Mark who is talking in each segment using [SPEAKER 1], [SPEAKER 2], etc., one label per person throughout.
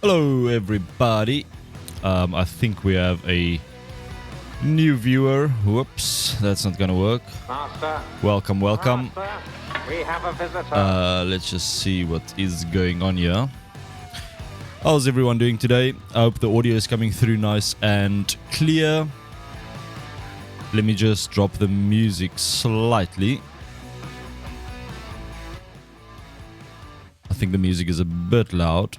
[SPEAKER 1] Hello everybody. I think we have a new viewer. Whoops, that's not gonna work.
[SPEAKER 2] Master.
[SPEAKER 1] Welcome.
[SPEAKER 2] Master, we have a visitor.
[SPEAKER 1] Let's just see what is going on here. How's everyone doing today? I hope the audio is coming through nice and clear. Let me just drop the music slightly. I think the music is a bit loud.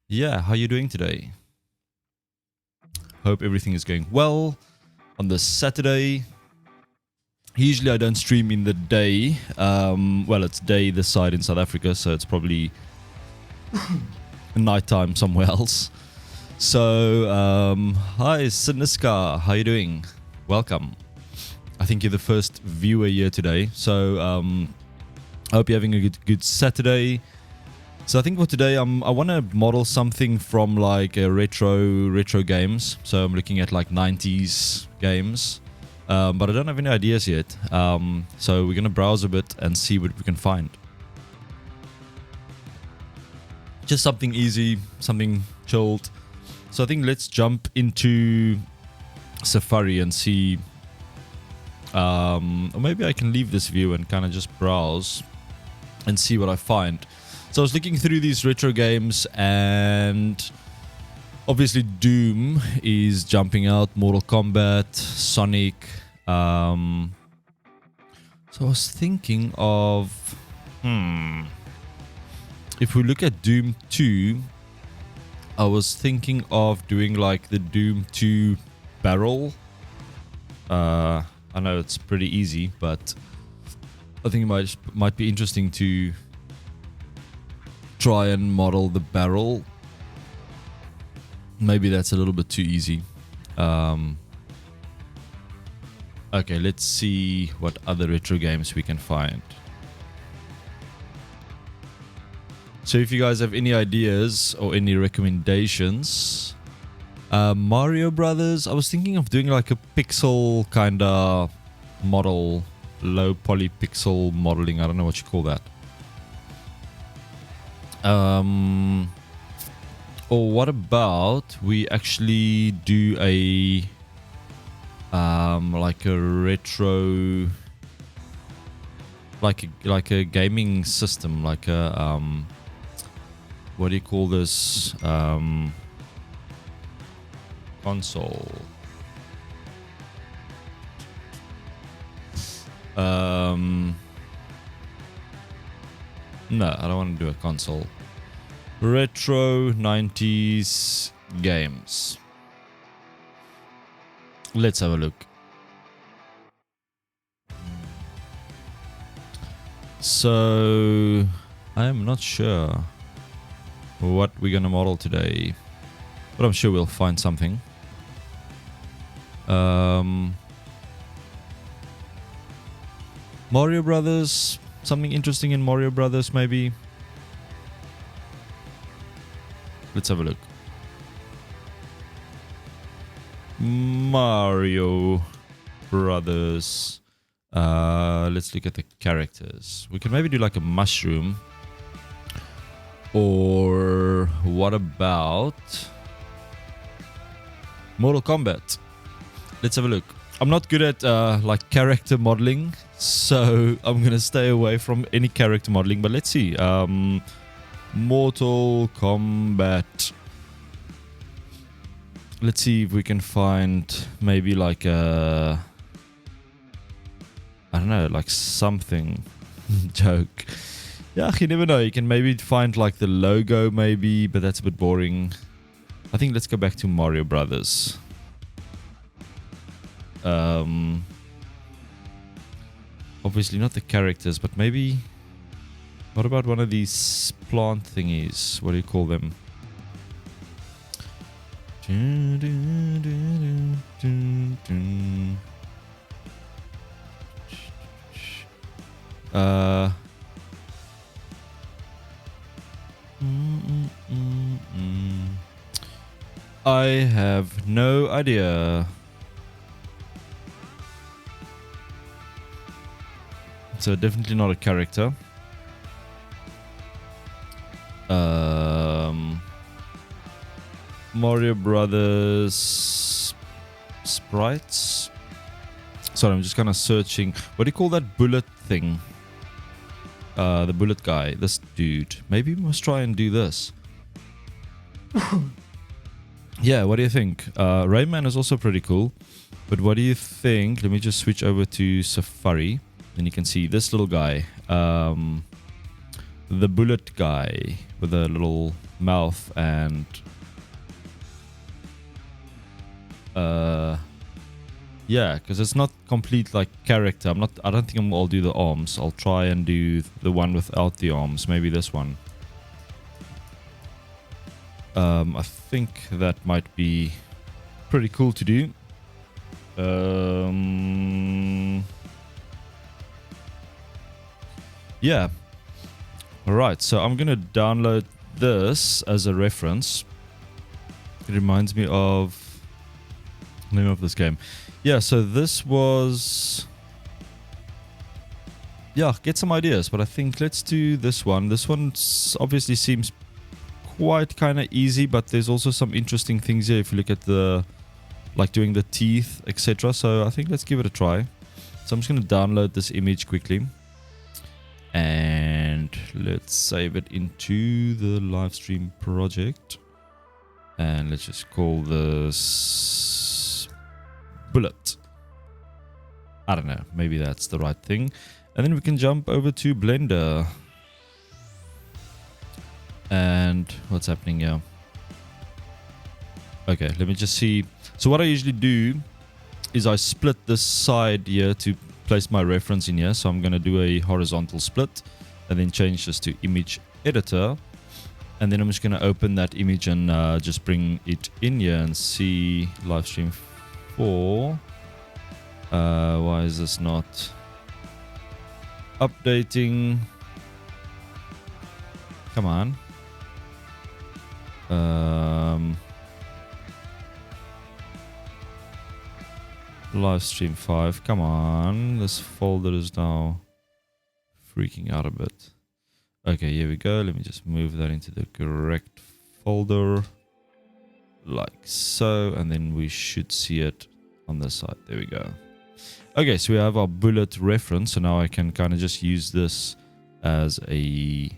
[SPEAKER 1] Yeah, how are you doing today? Hope everything is going well on this Saturday. Usually I don't stream in the day. Well, it's day this side in South Africa, so it's probably nighttime somewhere else. So, hi Siniska, how are you doing? Welcome. I think you're the first viewer here today. So, I hope you're having a good Saturday. So I think for today, I want to model something from like a retro games. So I'm looking at like 90s games, but I don't have any ideas yet. So we're going to browse a bit and see what we can find. Just something easy, something chilled. So I think let's jump into Safari and see, or maybe I can leave this view and kind of just browse and see what I find. So I was looking through these retro games and obviously Doom is jumping out, Mortal Kombat, Sonic. So I was thinking of, if we look at Doom 2, I was thinking of doing like the Doom 2 barrel. I know it's pretty easy, but I think it might be interesting to try and model the barrel. Maybe that's a little bit too easy. Okay, let's see what other retro games we can find. So if you guys have any ideas or any recommendations, Mario Brothers, I was thinking of doing like a pixel kind of model, low poly pixel modeling. I don't know what you call that. Or what about we actually do a like a retro, like a gaming system, like a what do you call this? console. No, I don't want to do a console. Retro 90s games. Let's have a look. So, I am not sure what we're gonna model today, but I'm sure we'll find something. Mario Brothers, something interesting in Mario Brothers maybe. Let's have a look. Mario Brothers. Let's look at the characters. We can maybe do like a mushroom. Or what about Mortal Kombat? Let's have a look. I'm not good at like character modeling, so I'm gonna stay away from any character modeling. But let's see. Mortal Kombat. Let's see if we can find maybe like a, I don't know, like something joke. Yeah, you never know. You can maybe find like the logo maybe, but that's a bit boring. I think let's go back to Mario Brothers. Obviously not the characters, but maybe, what about one of these plant thingies? What do you call them? I have no idea. So definitely not a character. Mario Brothers sprites. Sorry, I'm just kind of searching. What do you call that bullet thing? The bullet guy. This dude. Maybe we must try and do this. Yeah, what do you think? Rayman is also pretty cool. But what do you think? Let me just switch over to Safari. And you can see this little guy. The bullet guy with a little mouth and yeah, because it's not complete like character. I don't think I'll do the arms. I'll try and do the one without the arms. Maybe this one. I think that might be pretty cool to do. Yeah. Alright, so I'm gonna download this as a reference. It reminds me of the name of this game. Yeah, so this was, yeah, get some ideas, but I think let's do this one. This one obviously seems quite kind of easy, but there's also some interesting things here if you look at the, like doing the teeth, etc. So I think let's give it a try. So I'm just going to download this image quickly and let's save it into the Livestream project, and let's just call this bullet. I don't know, maybe that's the right thing. And then we can jump over to Blender. And what's happening here? Okay, let me just see. So what I usually do is I split this side here to place my reference in here. So I'm going to do a horizontal split and then change this to image editor. And then I'm just going to open that image and just bring it in here and see Livestream 4. Why is this not updating? Come on. Livestream 5, come on. This folder is now freaking out a bit. Okay, here we go. Let me just move that into the correct folder like so, and then we should see it on this side. There we go. Okay, so we have our bullet reference, so now I can kind of just use this as a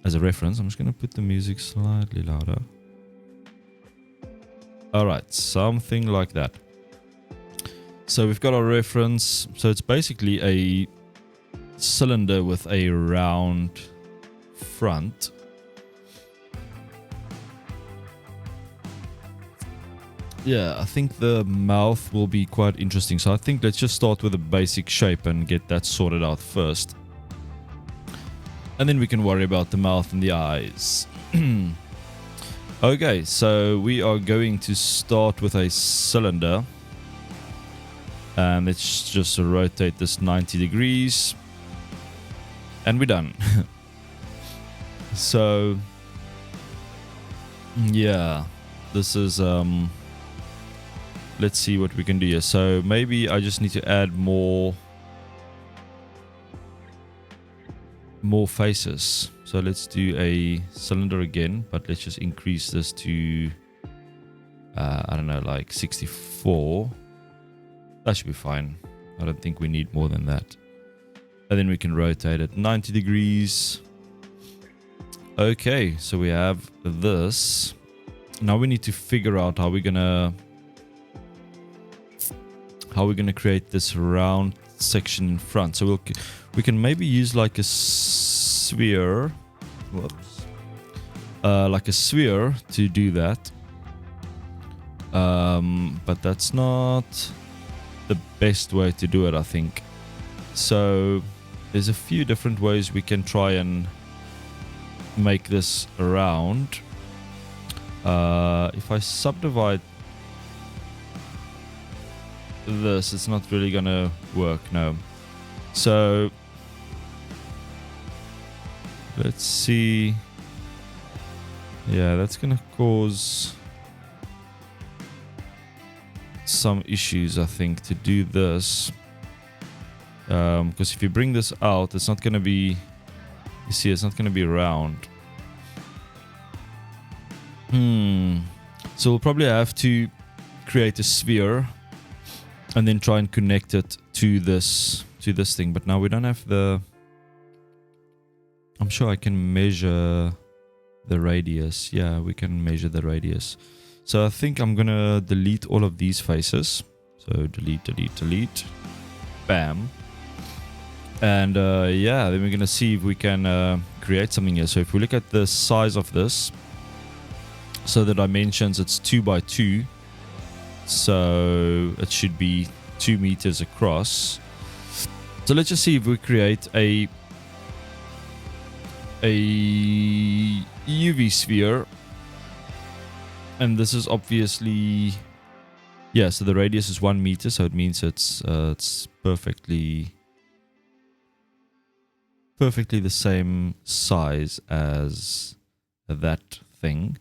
[SPEAKER 1] reference. I'm just going to put the music slightly louder. All right, something like that. So we've got our reference. So it's basically a cylinder with a round front. Yeah, I think the mouth will be quite interesting. So I think let's just start with a basic shape and get that sorted out first. And then we can worry about the mouth and the eyes. Okay, so we are going to start with a cylinder. And let's just rotate this 90 degrees. And we're done. So, yeah, this is... let's see what we can do here. So maybe I just need to add more faces. So let's do a cylinder again, but let's just increase this to I don't know, like 64. That should be fine. I don't think we need more than that. And then we can rotate it 90 degrees. Okay, so we have this. Now we need to figure out how we're gonna create this round section in front. So we can maybe use like a sphere. Whoops. Like a sphere to do that. But that's not the best way to do it, I think. So there's a few different ways we can try and make this round. If I subdivide this, it's not really gonna work, no. So let's see. Yeah, that's gonna cause some issues, I think, to do this, because if you bring this out, it's not gonna be, you see, it's not gonna be round. So we'll probably have to create a sphere and then try and connect it to this thing. But now we don't have the... I'm sure I can measure the radius. Yeah, we can measure the radius. So I think I'm gonna delete all of these faces. So delete. Bam. And yeah, then we're gonna see if we can create something here. So if we look at the size of this, so the dimensions, it's 2 by 2. So it should be 2 meters across. So let's just see if we create a UV sphere. And this is obviously, yeah, so the radius is 1 meter, so it means it's perfectly the same size as that thing.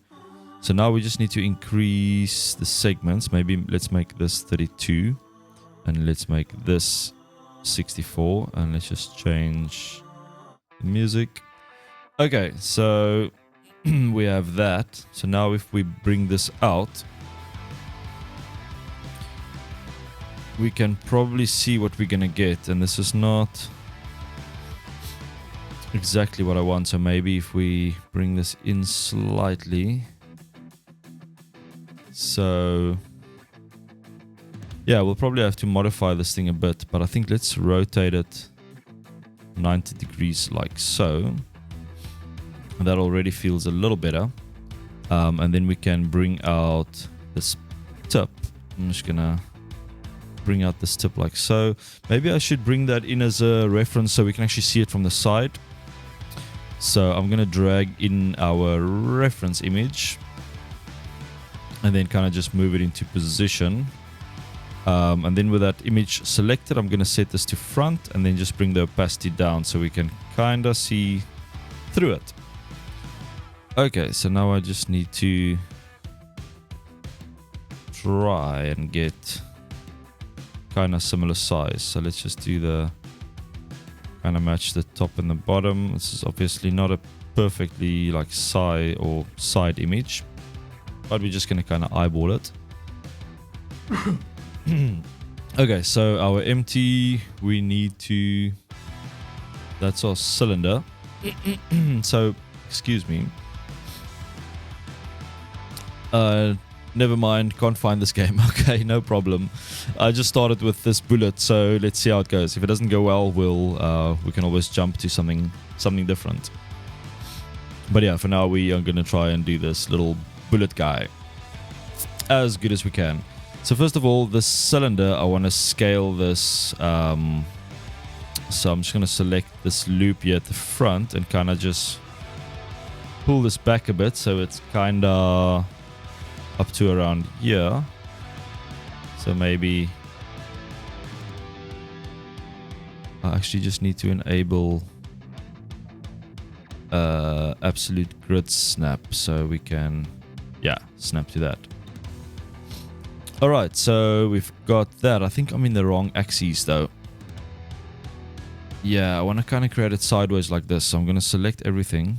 [SPEAKER 1] So now we just need to increase the segments. Maybe let's make this 32 and let's make this 64, and let's just change the music. Okay, so we have that. So now if we bring this out, we can probably see what we're gonna get, and this is not exactly what I want. So maybe if we bring this in slightly. So yeah, we'll probably have to modify this thing a bit, but I think let's rotate it 90 degrees like so. And that already feels a little better. And then we can bring out this tip. I'm just gonna bring out this tip like so. Maybe I should bring that in as a reference so we can actually see it from the side. So I'm gonna drag in our reference image and then kind of just move it into position. And then with that image selected, I'm gonna set this to front and then just bring the opacity down so we can kind of see through it. Okay, so now I just need to try and get kind of similar size. So let's just do the kind of match the top and the bottom. This is obviously not a perfectly like side image, but we're just going to kind of eyeball it. Okay, so our empty, we need to, that's our cylinder. So, excuse me. never mind, can't find this game. Okay, no problem. I just started with this bullet, so let's see how it goes. If it doesn't go well, we can always jump to something different. But yeah, for now we are gonna try and do this little bullet guy as good as we can. So first of all, this cylinder, I want to scale this. So I'm just going to select this loop here at the front and kind of just pull this back a bit so it's kind of up to around here. So maybe I actually just need to enable absolute grid snap so we can, yeah, snap to that. Alright, so we've got that. I think I'm in the wrong axes though. Yeah, I want to kind of create it sideways like this. So I'm going to select everything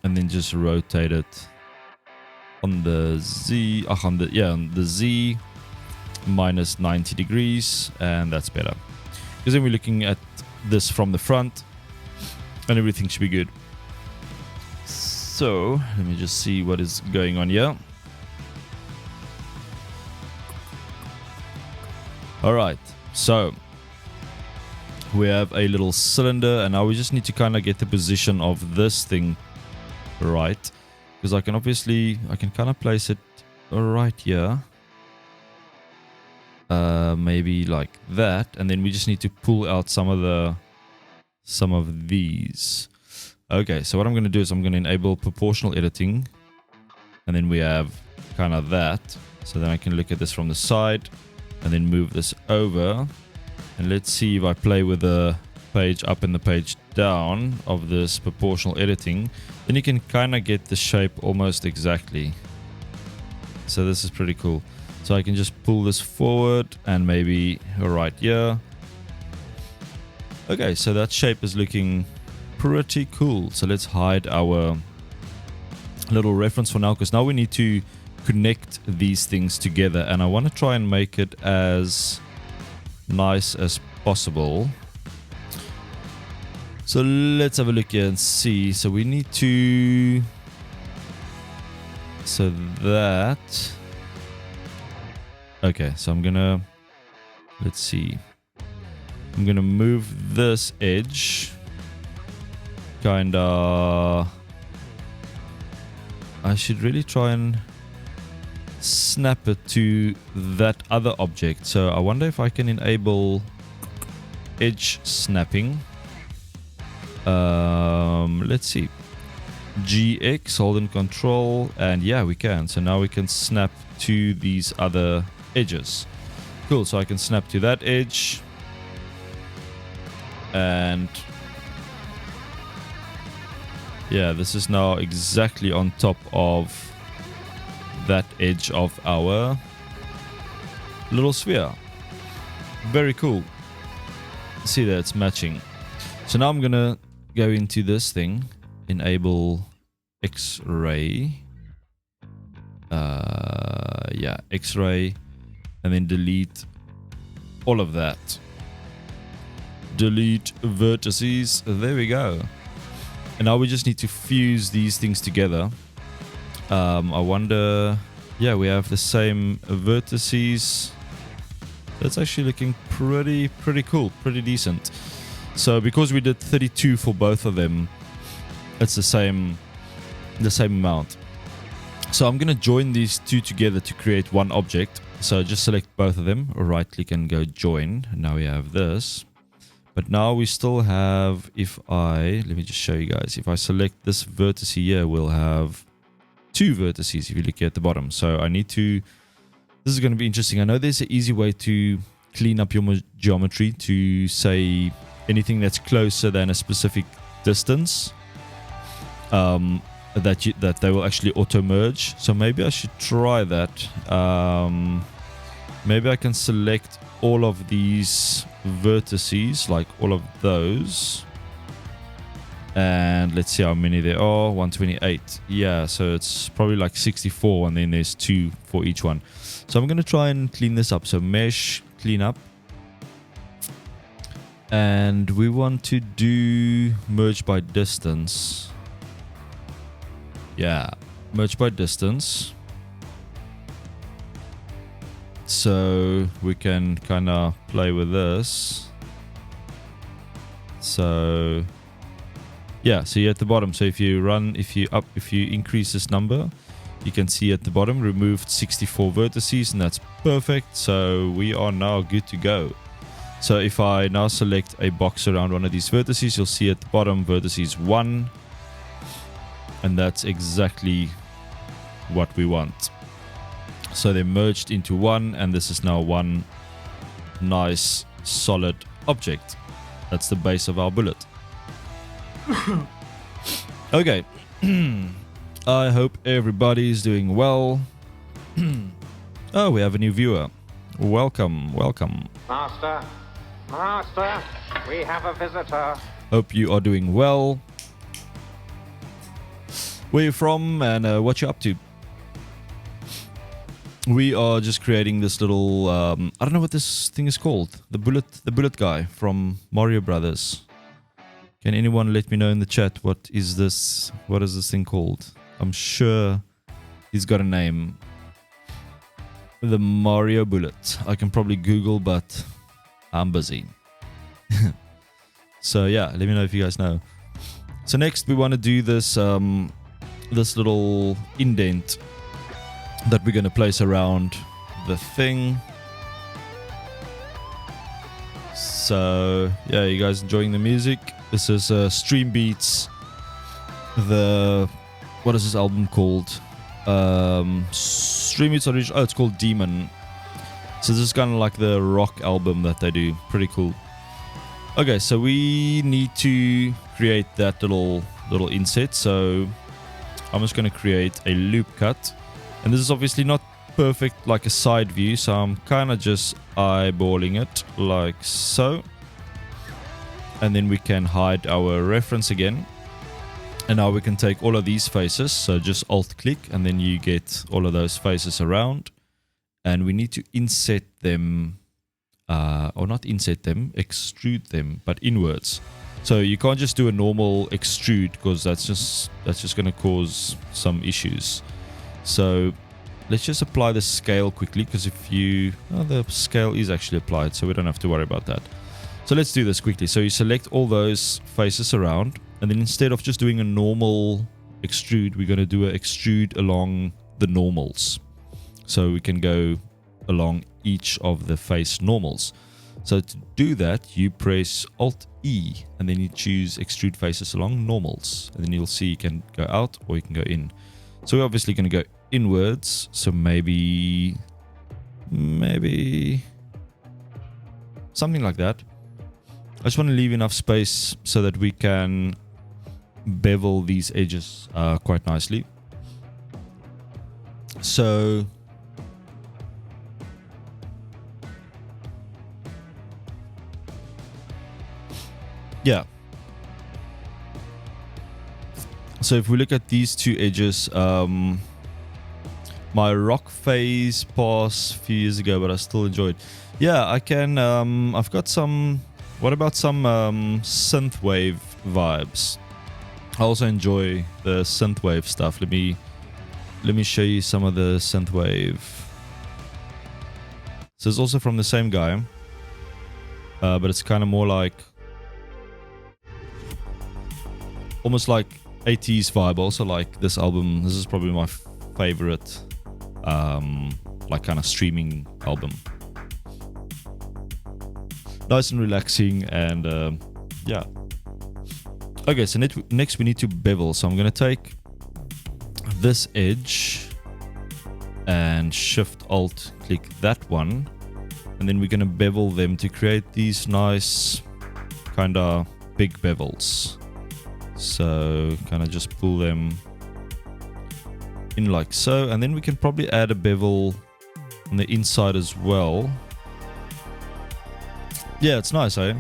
[SPEAKER 1] and then just rotate it on the Z, on the Z minus 90 degrees, and that's better. Because then we're looking at this from the front and everything should be good. So let me just see what is going on here. Alright, so we have a little cylinder and now we just need to kind of get the position of this thing right, because I can kind of place it right here, maybe like that, and then we just need to pull out some of these. Okay, so what I'm going to do is I'm going to enable proportional editing, and then we have kind of that, so then I can look at this from the side and then move this over. And let's see if I play with the page up and the page down of this proportional editing, then you can kind of get the shape almost exactly. So this is pretty cool. So I can just pull this forward and maybe right here. Okay, so that shape is looking pretty cool. So let's hide our little reference for now, because now we need to connect these things together, and I want to try and make it as nice as possible. So let's have a look here and see. So we need to, so that, okay, so I'm gonna, let's see, I'm gonna move this edge kinda, I should really try and snap it to that other object. So I wonder if I can enable edge snapping. Let's see, GX, hold and control, and yeah, we can. So now we can snap to these other edges. Cool, so I can snap to that edge, and yeah, this is now exactly on top of that edge of our little sphere. Very cool. See that it's matching. So now I'm gonna go into this thing, enable X-ray, yeah, X-ray, and then delete all of that. Delete vertices. There we go. And now we just need to fuse these things together. I wonder, yeah, we have the same vertices. That's actually looking pretty cool, pretty decent. So because we did 32 for both of them, it's the same amount. So I'm gonna join these two together to create one object. So just select both of them, right click and go join. And now we have this. But now we still have, let me just show you guys. If I select this vertex here, we'll have two vertices if you look at the bottom. So I need to, this is going to be interesting. I know there's an easy way to clean up your geometry to say anything that's closer than a specific distance, that they will actually auto merge. So maybe I should try that. Maybe I can select all of these vertices, like all of those, and let's see how many there are. 128. Yeah, so it's probably like 64, and then there's 2 for each one. So I'm going to try and clean this up. So mesh, clean up, and we want to do merge by distance. Yeah, merge by distance. So we can kind of play with this. So yeah, so you're at the bottom. So if you increase this number, you can see at the bottom removed 64 vertices, and that's perfect. So we are now good to go. So if I now select a box around one of these vertices, you'll see at the bottom vertices 1, and that's exactly what we want. So they merged into one, and this is now one nice solid object. That's the base of our bullet. Okay. I hope everybody's doing well. Oh, we have a new viewer. Welcome, welcome.
[SPEAKER 2] Master, we have a visitor.
[SPEAKER 1] Hope you are doing well. Where you from and what you up to? We are just creating this little I don't know what this thing is called. The bullet guy from Mario Brothers. Can anyone let me know in the chat what is this thing called? I'm sure he's got a name. The Mario Bullet. I can probably Google, but I'm busy. So yeah, let me know if you guys know. So next we want to do this this little indent that we're going to place around the thing. So yeah, you guys enjoying the music? This is Stream Beats. What is this album called? Stream Beats original. Oh, it's called Demon. So this is kind of like the rock album that they do. Pretty cool. Okay, so we need to create that little inset. So I'm just going to create a loop cut. And this is obviously not perfect like a side view, so I'm kind of just eyeballing it like so. And then we can hide our reference again. And now we can take all of these faces, so just alt click and then you get all of those faces around. And we need to inset them, or not inset them, extrude them, but inwards. So you can't just do a normal extrude because that's just going to cause some issues. So let's just apply the scale quickly, because the scale is actually applied, so we don't have to worry about that. So let's do this quickly. So you select all those faces around, and then instead of just doing a normal extrude, we're going to do an extrude along the normals. So we can go along each of the face normals. So to do that, you press Alt E, and then you choose extrude faces along normals, and then you'll see you can go out or you can go in. So we're obviously going to go inwards, so maybe something like that. I just want to leave enough space so that we can bevel these edges quite nicely. So yeah. So if we look at these two edges, my rock phase passed a few years ago, but I still enjoyed. Yeah, I can. I've got some. What about some synthwave vibes? I also enjoy the synthwave stuff. Let me show you some of the synthwave. So it's also from the same guy, but it's kind of more like almost like 80s vibe. Also like this album. This is probably my favorite like kind of streaming album. Nice and relaxing, and yeah. Okay, so next we need to bevel. So I'm going to take this edge and Shift Alt click that one, and then we're going to bevel them to create these nice kind of big bevels. So kind of just pull them in like so, and then we can probably add a bevel on the inside as well. Yeah, it's nice, eh?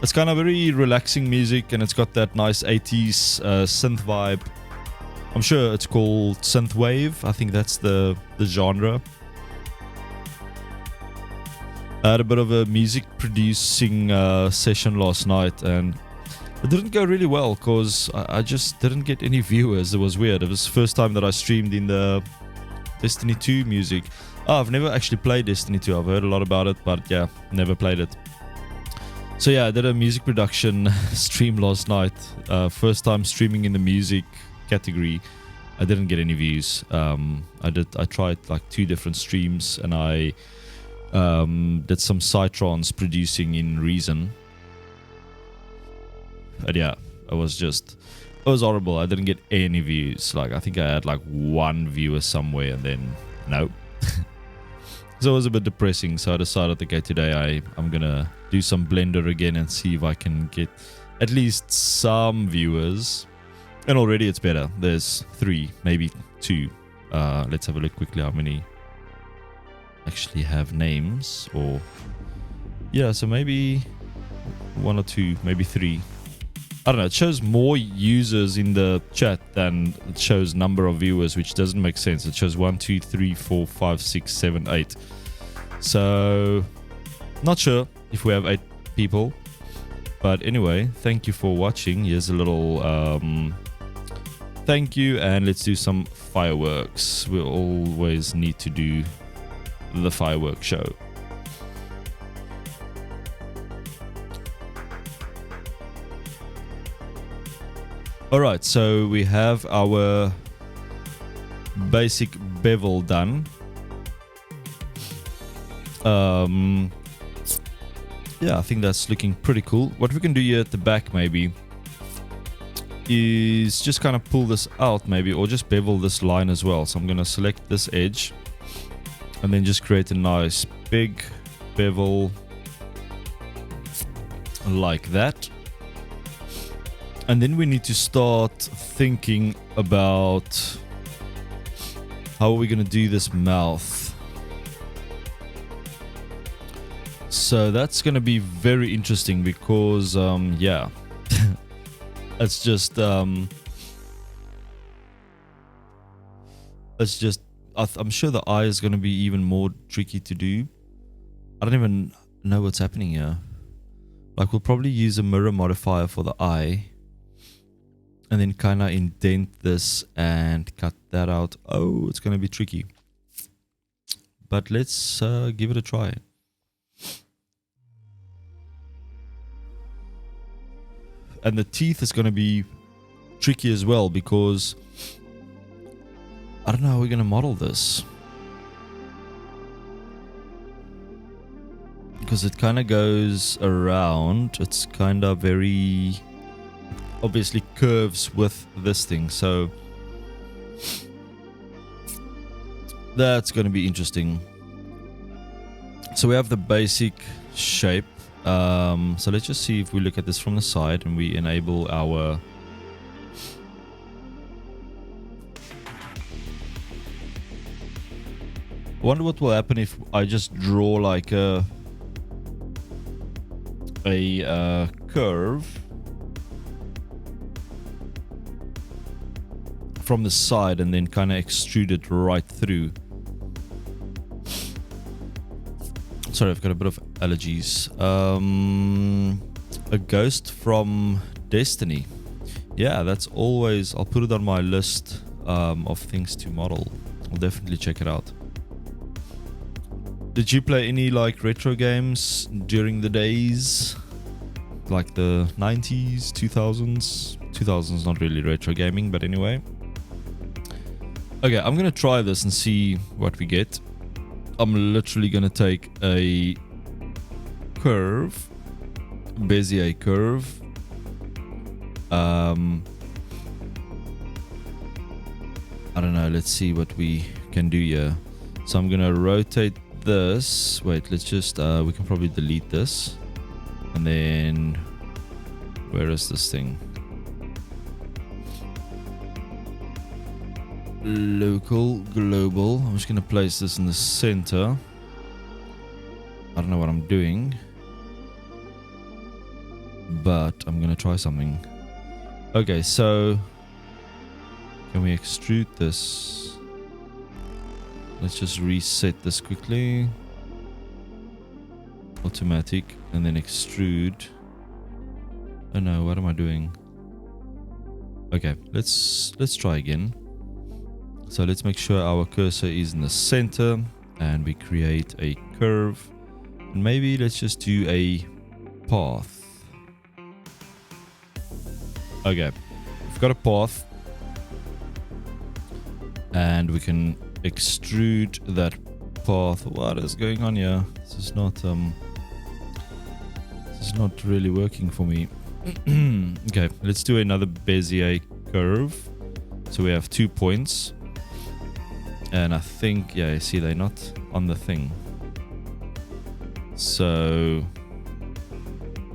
[SPEAKER 1] It's kind of very relaxing music, and it's got that nice 80s synth vibe. I'm sure it's called synthwave. I think that's the genre. I had a bit of a music producing session last night, and it didn't go really well because I just didn't get any viewers. It was weird. It was the first time that I streamed in the Destiny 2 music. Oh, I've never actually played Destiny 2. I've heard a lot about it, but yeah, never played it. So yeah, I did a music production stream last night. First time streaming in the music category. I didn't get any views. I tried like 2 different streams, and I did some Cytrons producing in Reason. But yeah, it was horrible. I didn't get any views. Like, I think I had like 1 viewer somewhere, and then no. So it was a bit depressing. So I decided, okay, today I'm gonna do some Blender again and see if I can get at least some viewers. And already it's better. There's 3, maybe 2. Let's have a look quickly how many actually have names. Or yeah, so maybe 1 or 2, maybe 3. I don't know, it shows more users in the chat than it shows number of viewers, which doesn't make sense. It shows 1, 2, 3, 4, 5, 6, 7, 8. So not sure if we have 8 people. But anyway, thank you for watching. Here's a little thank you, and let's do some fireworks. We always need to do the fireworks show. Alright, so we have our basic bevel done. Yeah, I think that's looking pretty cool. What we can do here at the back maybe is just kind of pull this out maybe, or just bevel this line as well. So I'm going to select this edge and then just create a nice big bevel like that. And then we need to start thinking about how are we going to do this mouth. So that's going to be very interesting because, yeah, it's just, I'm sure the eye is going to be even more tricky to do. I don't even know what's happening here. Like, we'll probably use a mirror modifier for the eye. And then kind of indent this and cut that out. Oh, it's going to be tricky. But let's give it a try. And the teeth is going to be tricky as well because I don't know how we're going to model this. Because it kind of goes around. It's kind of very... obviously curves with this thing, so that's going to be interesting. So we have the basic shape. So let's just see if we look at this from the side and we enable our I wonder what will happen if I just draw like a curve from the side and then kind of extrude it right through. Sorry, I've got a bit of allergies. A ghost from Destiny. Yeah, that's always... I'll put it on my list of things to model. I'll definitely check it out. Did you play any like retro games during the days? Like the 90s, 2000s? 2000s not really retro gaming, but anyway. Okay, I'm gonna try this and see what we get. I'm literally gonna take a curve, Bezier curve. I don't know, let's see what we can do here. So I'm gonna rotate this. Wait, let's just, we can probably delete this. And then, where is this thing? Local, global. I'm just gonna place this in the center. I don't know what I'm doing, but I'm gonna try something. Okay, so can we extrude this? Let's just reset this quickly. Automatic, and then extrude. Oh no, what am I doing? Okay, let's try again. So let's make sure our cursor is in the center, and we create a curve. And maybe let's just do a path. Okay, we've got a path. And we can extrude that path. What is going on here? This is not really working for me. Okay, let's do another Bezier curve. So we have 2 points. And I think, yeah, you see they're not on the thing. So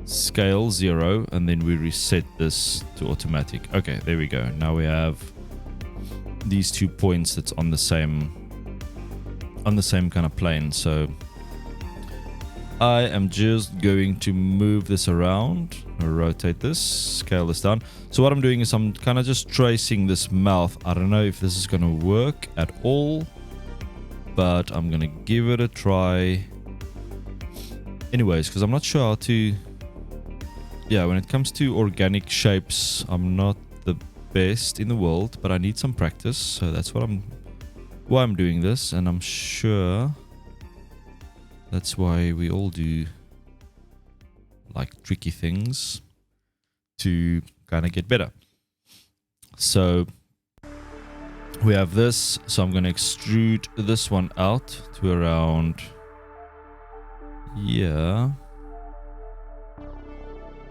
[SPEAKER 1] scale 0, and then we reset this to automatic. Okay, there we go. Now we have these 2 points that's on the same kind of plane. So I am just going to move this around, rotate this, scale this down. So what I'm doing is I'm kind of just tracing this mouth. I don't know if this is going to work at all, but I'm going to give it a try anyways, because I'm not sure how to... Yeah, when it comes to organic shapes, I'm not the best in the world, but I need some practice. So that's why I'm doing this, and I'm sure that's why we all do like tricky things to kind of get better. So we have this, so I'm going to extrude this one out to around here.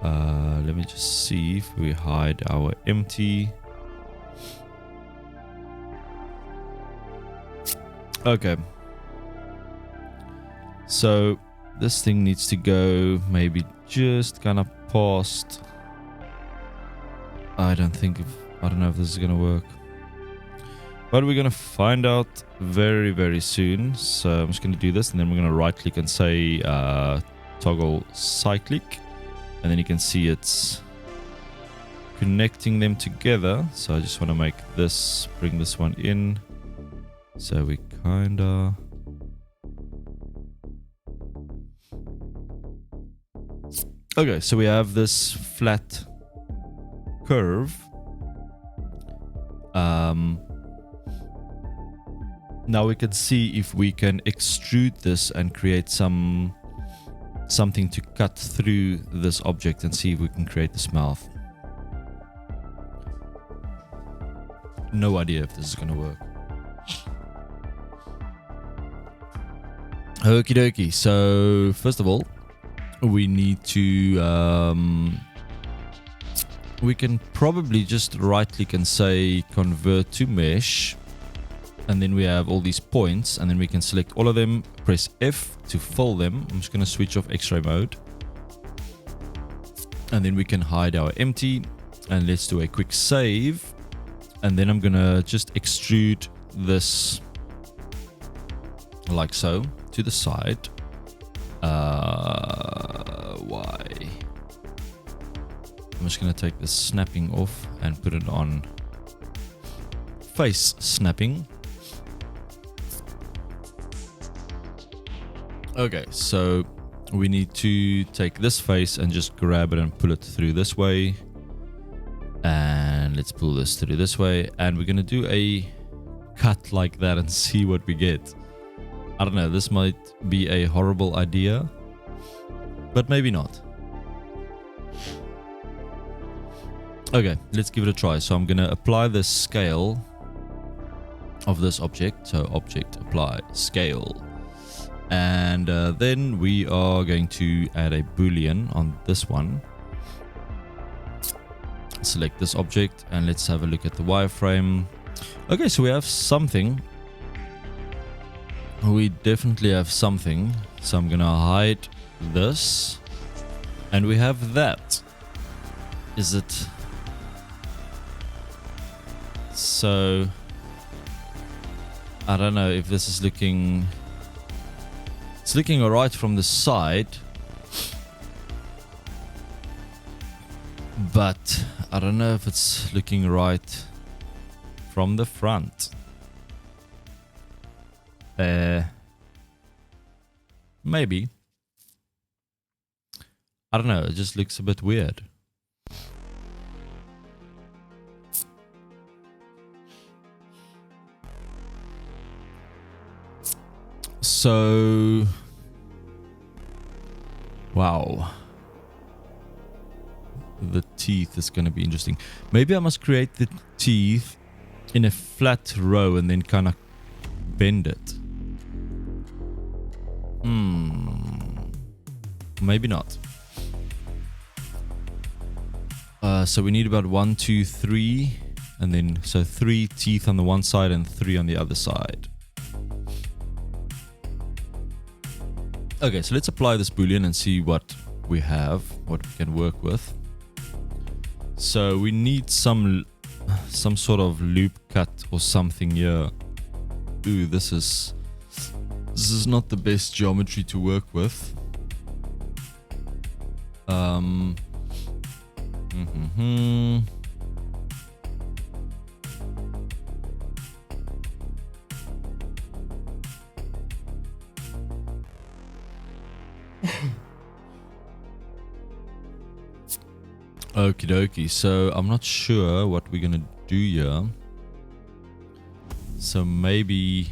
[SPEAKER 1] Let me just see if we hide our empty. Okay. So this thing needs to go maybe just kind of past. I don't know if this is gonna work, but we're gonna find out very, very soon. So I'm just gonna do this, and then we're gonna right click and say toggle cyclic, and then you can see it's connecting them together. So I just want to make this, bring this one in, so we kinda okay, so we have this flat curve. Now we can see if we can extrude this and create something to cut through this object, and see if we can create this mouth. No idea if this is gonna work. Okie dokie. So first of all, we need to we can probably just right click and say convert to mesh, and then we have all these points, and then we can select all of them, press F to fill them. I'm just going to switch off X-ray mode, and then we can hide our empty, and let's do a quick save, and then I'm going to just extrude this like so to the side. Why? I'm just going to take the snapping off and put it on face snapping. Okay, so we need to take this face and just grab it and pull it through this way. And let's pull this through this way. And we're going to do a cut like that and see what we get. I don't know, this might be a horrible idea, but maybe not. Okay, let's give it a try. So I'm going to apply the scale of this object. So object apply scale. And then we are going to add a boolean on this one. Select this object and let's have a look at the wireframe. Okay, so we have something. We definitely have something. So I'm going to hide this. And we have that. Is it... So... I don't know if this is looking... It's looking alright from the side, but I don't know if it's looking right from the front. Maybe. I don't know, it just looks a bit weird. So, wow. The teeth is going to be interesting. Maybe I must create the teeth in a flat row and then kind of bend it. Maybe not. So we need about 1, 2, 3, and then so 3 teeth on the one side and 3 on the other side. Okay, so let's apply this boolean and see what we have, what we can work with. So we need some sort of loop cut or something here. Ooh, this is not the best geometry to work with. Okie dokie, so I'm not sure what we're gonna do here. So maybe...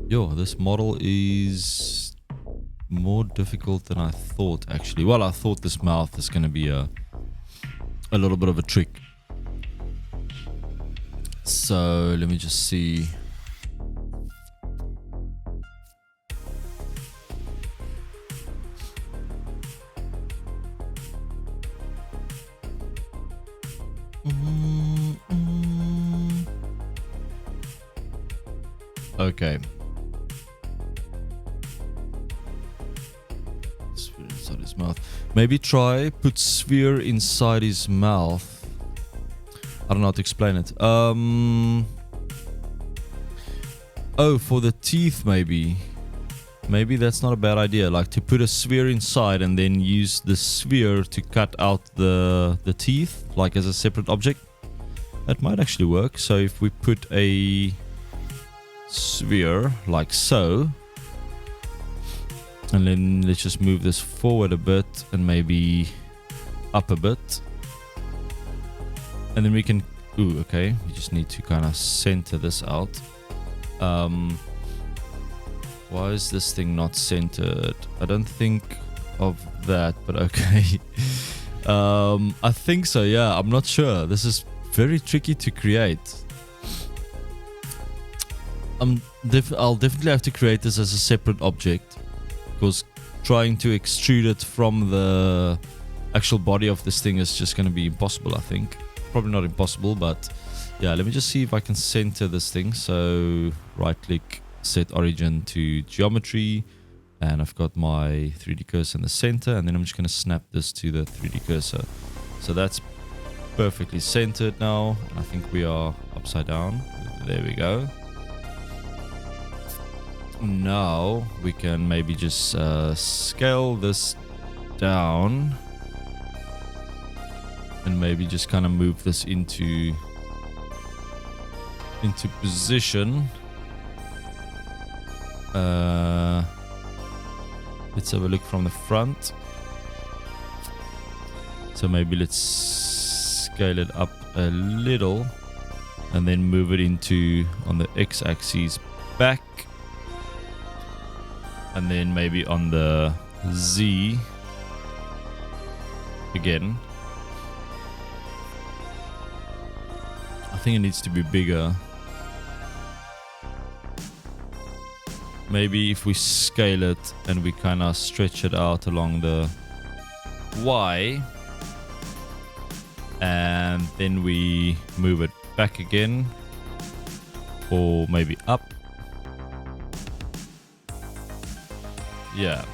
[SPEAKER 1] Yo, this model is more difficult than I thought actually. Well, I thought this mouth is gonna be a little bit of a trick. So let me just see. Okay. Sphere inside his mouth. Maybe try put sphere inside his mouth. I don't know how to explain it. Oh, for the teeth maybe. Maybe that's not a bad idea. Like to put a sphere inside and then use the sphere to cut out the teeth, like as a separate object. That might actually work. So if we put a sphere like so, and then let's just move this forward a bit and maybe up a bit, and then we can okay, we just need to kind of center this out. Why is this thing not centered? I don't think of that, but okay. I think so, yeah. I'm not sure. This is very tricky to create. I'll definitely have to create this as a separate object, because trying to extrude it from the actual body of this thing is just going to be impossible, I think. Probably not impossible, but yeah, let me just see if I can center this thing. So right click, set origin to geometry, and I've got my 3D cursor in the center, and then I'm just going to snap this to the 3D cursor. So that's perfectly centered now, and I think we are upside down. There we go. Now we can maybe just scale this down and maybe just kind of move this into position. Let's have a look from the front. So maybe let's scale it up a little and then move it into on the x-axis back, and then maybe on the Z again. I think it needs to be bigger. Maybe if we scale it and we kind of stretch it out along the Y, and then we move it back again, or maybe up. Yeah.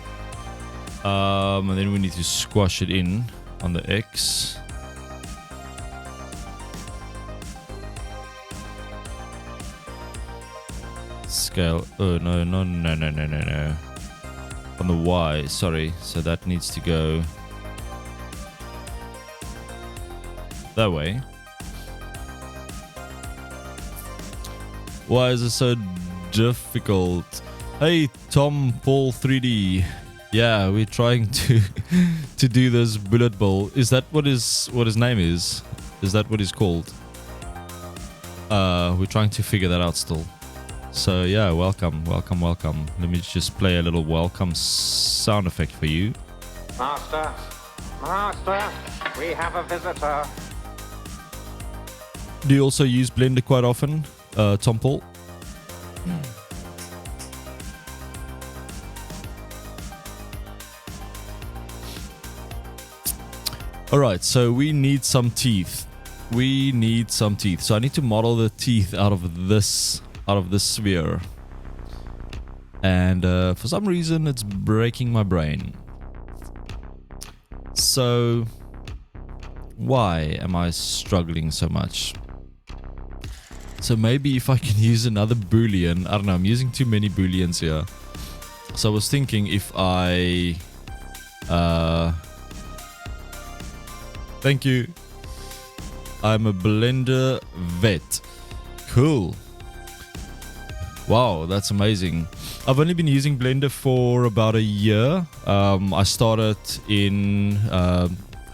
[SPEAKER 1] And then we need to squash it in on the X. Scale. Oh, no. On the Y, sorry. So that needs to go that way. Why is it so difficult? Hey, Tom Paul 3D. Yeah, we're trying to do this bullet bowl. Is that what his name is? Is that what he's called? We're trying to figure that out still. So yeah, welcome. Let me just play a little welcome sound effect for you.
[SPEAKER 2] Master, we have a visitor.
[SPEAKER 1] Do you also use Blender quite often, Tom Paul? Alright, so we need some teeth. So I need to model the teeth out of this sphere. And for some reason it's breaking my brain. So why am I struggling so much? So maybe if I can use another boolean. I don't know, I'm using too many booleans here. So I was thinking if I thank you. I'm a Blender vet. Cool. Wow, that's amazing. I've only been using Blender for about a year. I started in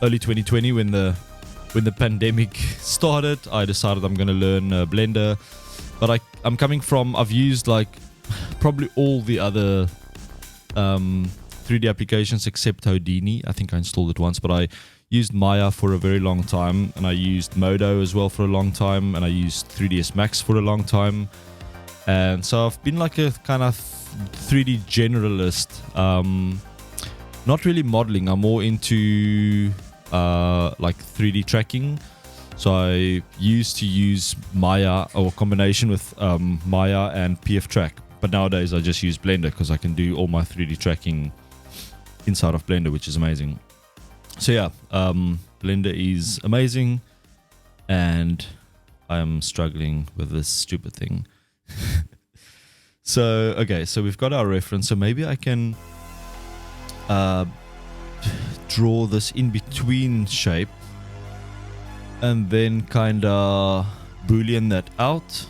[SPEAKER 1] early 2020 when the pandemic started. I decided I'm going to learn Blender. But I'm coming from, I've used like probably all the other 3D applications except Houdini. I think I installed it once, but I used Maya for a very long time, and I used Modo as well for a long time, and I used 3ds Max for a long time. And so I've been like a kind of 3D generalist. Not really modeling. I'm more into like 3D tracking. So I used to use Maya, or a combination with Maya and PF Track. But nowadays I just use Blender because I can do all my 3D tracking inside of Blender, which is amazing. So yeah, Blender is amazing, and I am struggling with this stupid thing. So okay, so we've got our reference. So maybe I can draw this in between shape, and then kind of boolean that out.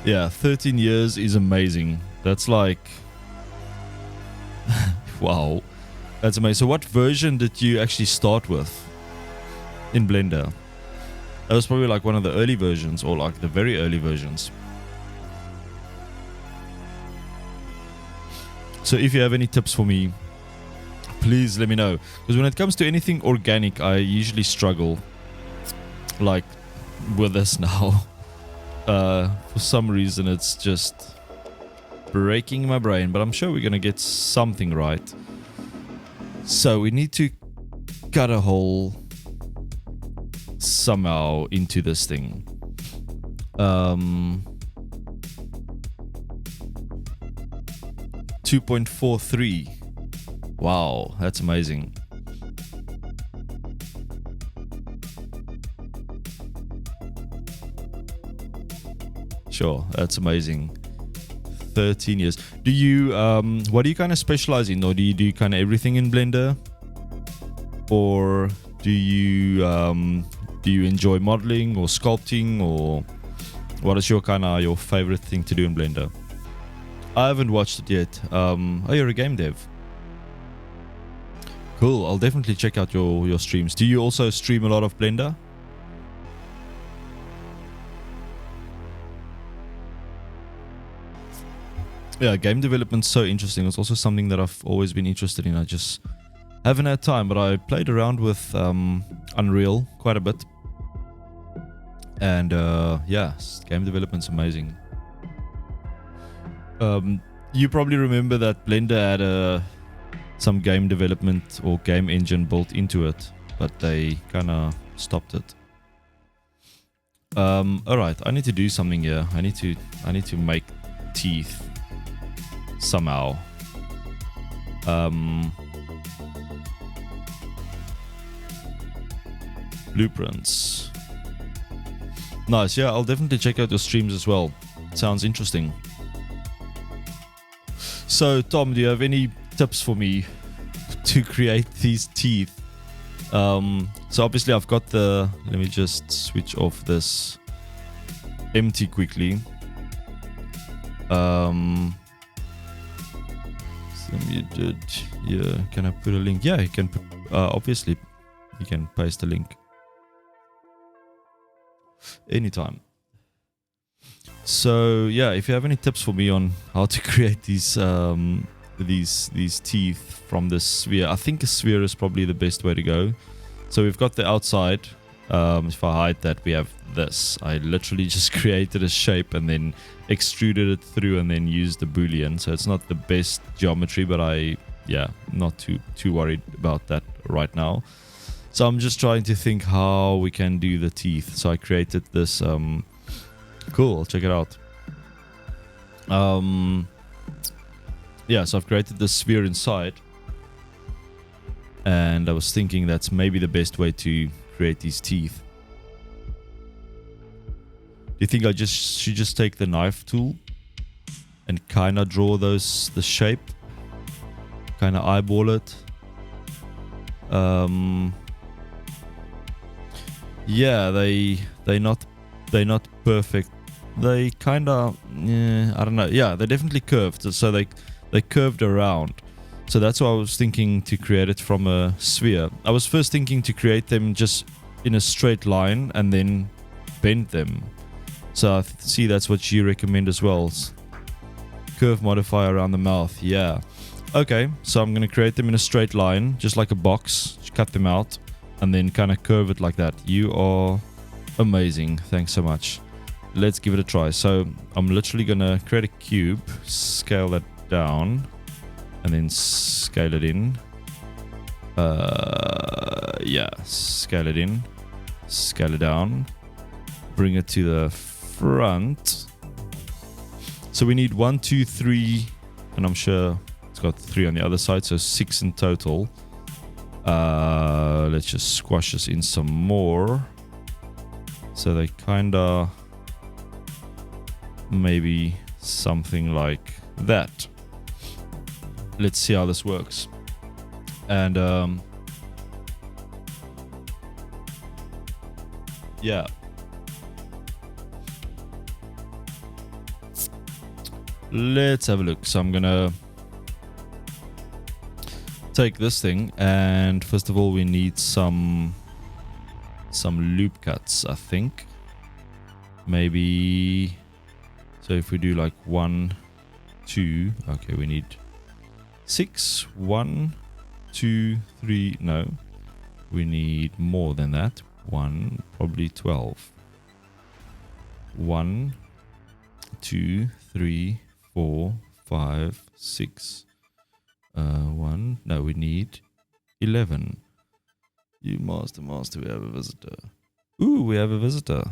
[SPEAKER 1] Yeah, 13 years is amazing. That's like wow. That's amazing. So what version did you actually start with in Blender? That was probably like one of the early versions, or like the very early versions. So if you have any tips for me, please let me know. Because when it comes to anything organic, I usually struggle. Like with this now. For some reason it's just breaking my brain. But I'm sure we're going to get something right. So we need to cut a hole somehow into this thing. 2.43. Wow, that's amazing. Sure, that's amazing. 13 years. Do you what do you kind of specialize in, or do you do kind of everything in Blender, or do you enjoy modeling or sculpting, or what is your your favorite thing to do in Blender? I haven't watched it yet. Oh, you're a game dev. Cool. I'll definitely check out your streams. Do you also stream a lot of Blender? Yeah, game development's so interesting. It's also something that I've always been interested in. I just haven't had time, but I played around with Unreal quite a bit. And yeah, game development's amazing. You probably remember that Blender had some game development or game engine built into it, but they kind of stopped it. Alright, I need to do something here. I need to make teeth somehow. Blueprints. Nice. Yeah, I'll definitely check out your streams as well. Sounds interesting. So Tom, do you have any tips for me to create these teeth? So obviously I've got the, let me just switch off this empty quickly. You did, yeah. Can I put a link? Yeah, you can. Obviously, you can paste a link anytime. So yeah, if you have any tips for me on how to create these teeth from this sphere, I think a sphere is probably the best way to go. So we've got the outside. If I hide that, we have this. I literally just created a shape and then extruded it through and then used the boolean. So it's not the best geometry, but not too worried about that right now. So I'm just trying to think how we can do the teeth. So I created this. Cool, I'll check it out. Yeah, so I've created this sphere inside, and I was thinking that's maybe the best way to create these teeth. Do you think I should just take the knife tool and kind of draw the shape, kind of eyeball it? Yeah, they're not perfect. They kind of, I don't know. Yeah, they're definitely curved. So they curved around. So that's why I was thinking to create it from a sphere. I was first thinking to create them just in a straight line and then bend them. So I see that's what you recommend as well. Curve modifier around the mouth. Yeah. Okay, so I'm going to create them in a straight line, just like a box. Just cut them out and then kind of curve it like that. You are amazing. Thanks so much. Let's give it a try. So I'm literally going to create a cube, scale that down, and then scale it in. Yeah, scale it in, scale it down, bring it to the front. So we need 1, 2, 3, and I'm sure it's got 3 on the other side, so 6 in total. Let's just squash this in some more. So they kind of maybe something like that. Let's see how this works. And yeah, let's have a look. So I'm gonna take this thing, and first of all we need some loop cuts, I think. Maybe, so if we do like 1, 2, okay, we need 6, 1, 2, 3, no, we need more than that. 1, probably 12. 1, 2, 3, 4, 5, 6. 1, no, we need 11. You master, we have a visitor. Ooh, we have a visitor.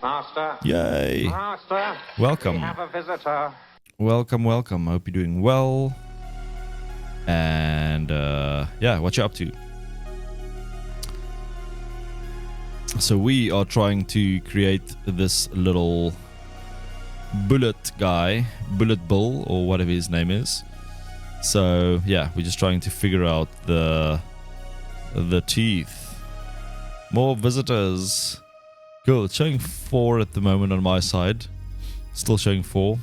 [SPEAKER 2] Master.
[SPEAKER 1] Yay.
[SPEAKER 2] Master.
[SPEAKER 1] Welcome.
[SPEAKER 2] We have a visitor.
[SPEAKER 1] Welcome. I hope you're doing well. And yeah, what you up to? So we are trying to create this little bullet guy, bullet bull, or whatever his name is. So yeah, we're just trying to figure out the teeth. More visitors. Cool. It's showing 4 at the moment on my side. Still showing 4.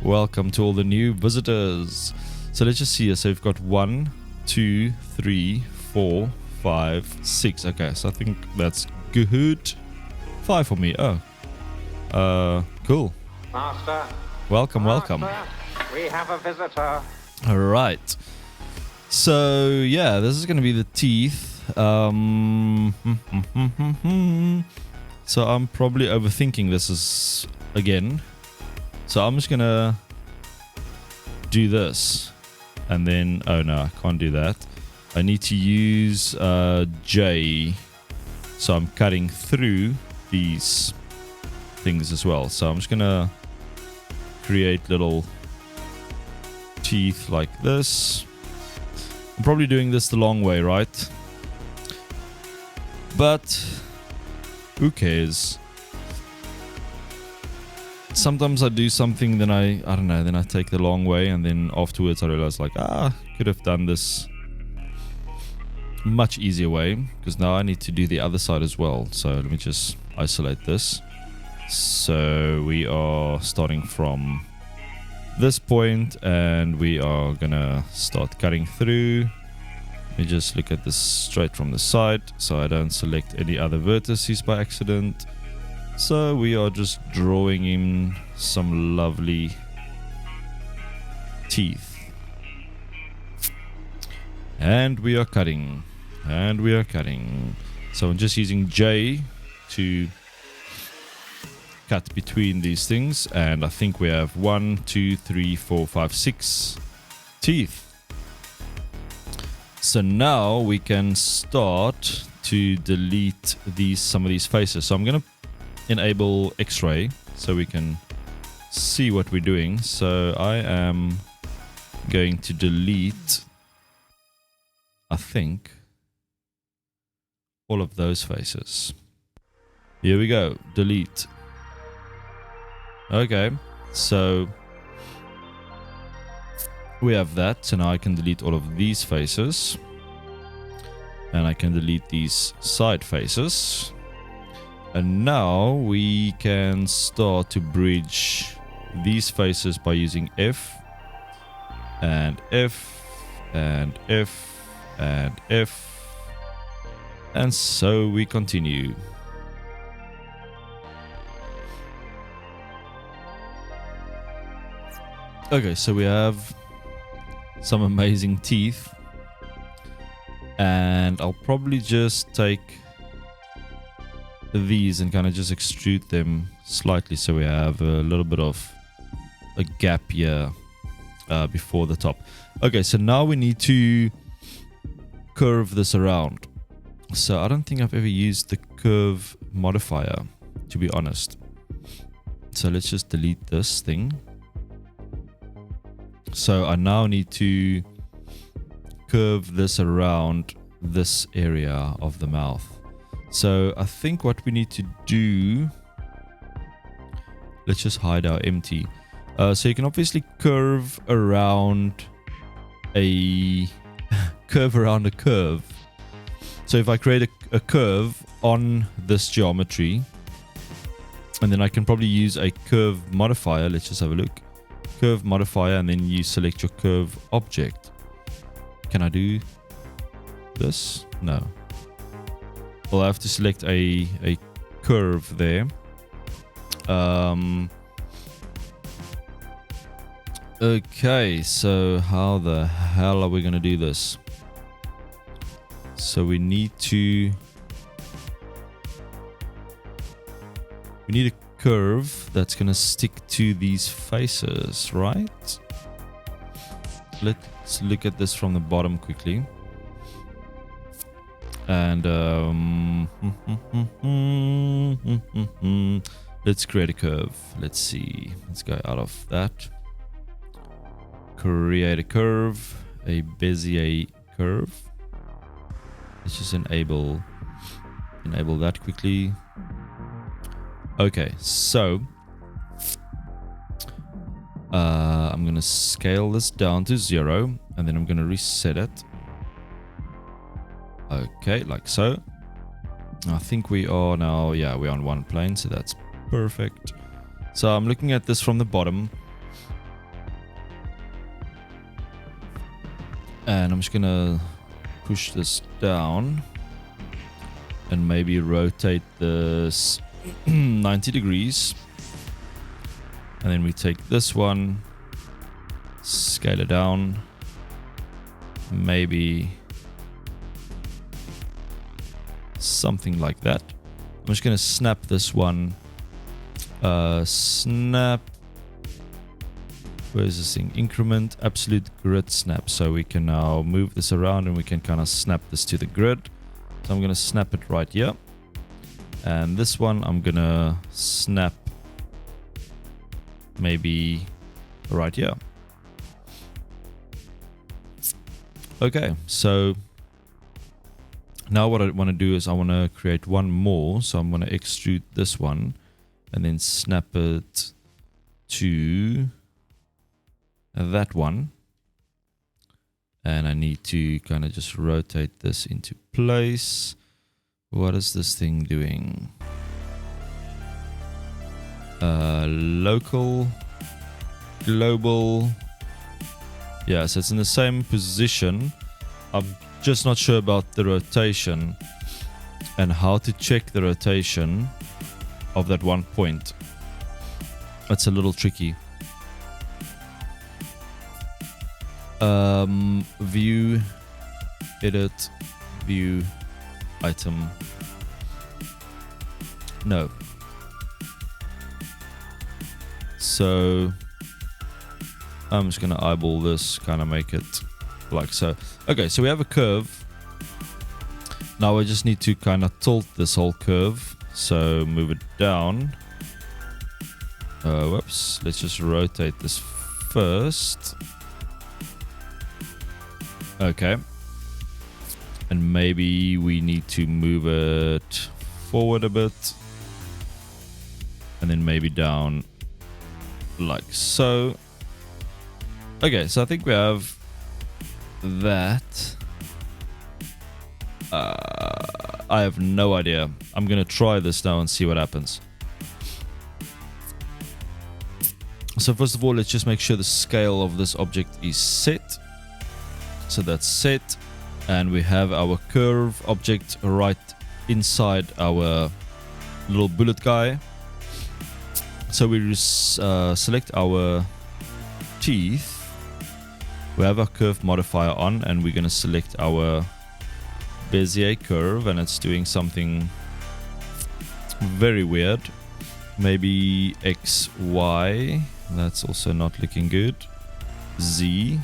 [SPEAKER 1] Welcome to all the new visitors. So let's just see here. So we've got 1, 2, 3, 4, 5, 6. Okay, so I think that's good. 5 for me. Oh. Cool.
[SPEAKER 2] Master.
[SPEAKER 1] Welcome.
[SPEAKER 2] We have a visitor.
[SPEAKER 1] All right. So yeah, this is going to be the teeth. So I'm probably overthinking this again. So I'm just going to do this. And then, oh no, I can't do that. I need to use J. So I'm cutting through these things as well. So I'm just going to create little teeth like this. I'm probably doing this the long way, right? But who cares? Sometimes I do something, then I don't know, then I take the long way, and then afterwards I realize like, could have done this much easier way, because now I need to do the other side as well. So let me just isolate this. So we are starting from this point, and we are gonna start cutting through. Let me just look at this straight from the side, so I don't select any other vertices by accident. So we are just drawing in some lovely teeth. And we are cutting. And we are cutting. So I'm just using J to cut between these things. And I think we have 1, 2, 3, 4, 5, 6 teeth. So now we can start to delete some of these faces. So I'm going to enable X-ray so we can see what we're doing. So I am going to delete, I think, all of those faces. Here we go. Delete. Okay. So we have that. So now I can delete all of these faces. And I can delete these side faces. And now we can start to bridge these faces by using F and F and F and F. And so we continue. Okay, so we have some amazing teeth. And I'll probably just take these and kind of just extrude them slightly so we have a little bit of a gap here before the top. Okay, so now we need to curve this around. So I don't think I've ever used the curve modifier, to be honest. So let's just delete this thing. So I now need to curve this around this area of the mouth. So I think what we need to do, let's just hide our empty. So you can obviously curve around a curve. So if I create a curve on this geometry, and then I can probably use a curve modifier. Let's just have a look. Curve modifier, and then you select your curve object. Can I do this? No. Well, I have to select a curve there. Okay, so how the hell are we going to do this? So we need a curve that's going to stick to these faces, right? Let's look at this from the bottom quickly. And let's create a curve. Let's see. Let's go out of that. Create a curve, a Bezier curve. Let's just enable that quickly. Okay, so I'm going to scale this down to 0, and then I'm going to reset it. Okay, like so. I think we are now, yeah, we're on one plane, so that's perfect. So I'm looking at this from the bottom. And I'm just going to push this down and maybe rotate this 90 degrees. And then we take this one, scale it down, maybe something like that. I'm just going to snap this one. Snap. Where's this thing? Increment, absolute grid snap. So we can now move this around and we can kind of snap this to the grid. So I'm going to snap it right here. And this one I'm going to snap maybe right here. Okay, so now what I want to do is I want to create one more. So I'm going to extrude this one and then snap it to that one. And I need to kind of just rotate this into place. What is this thing doing? Local, global. Yeah, so it's in the same position. I'm just not sure about the rotation and how to check the rotation. of that one point. That's a little tricky. View, edit, view, item. No. So I'm just gonna eyeball this, kind of make it like so. Okay, so we have a curve. Now I just need to kind of tilt this whole curve. So move it down. Whoops. Let's just rotate this first. Okay. And maybe we need to move it forward a bit. And then maybe down like so. Okay, so I think we have that. I have no idea. I'm gonna try this now and see what happens. So first of all, let's just make sure the scale of this object is set. So that's set, and we have our curve object right inside our little bullet guy. So we just select our teeth. We have our curve modifier on, and we're going to select our Bezier curve, and it's doing something very weird. Maybe X, Y. That's also not looking good. Z.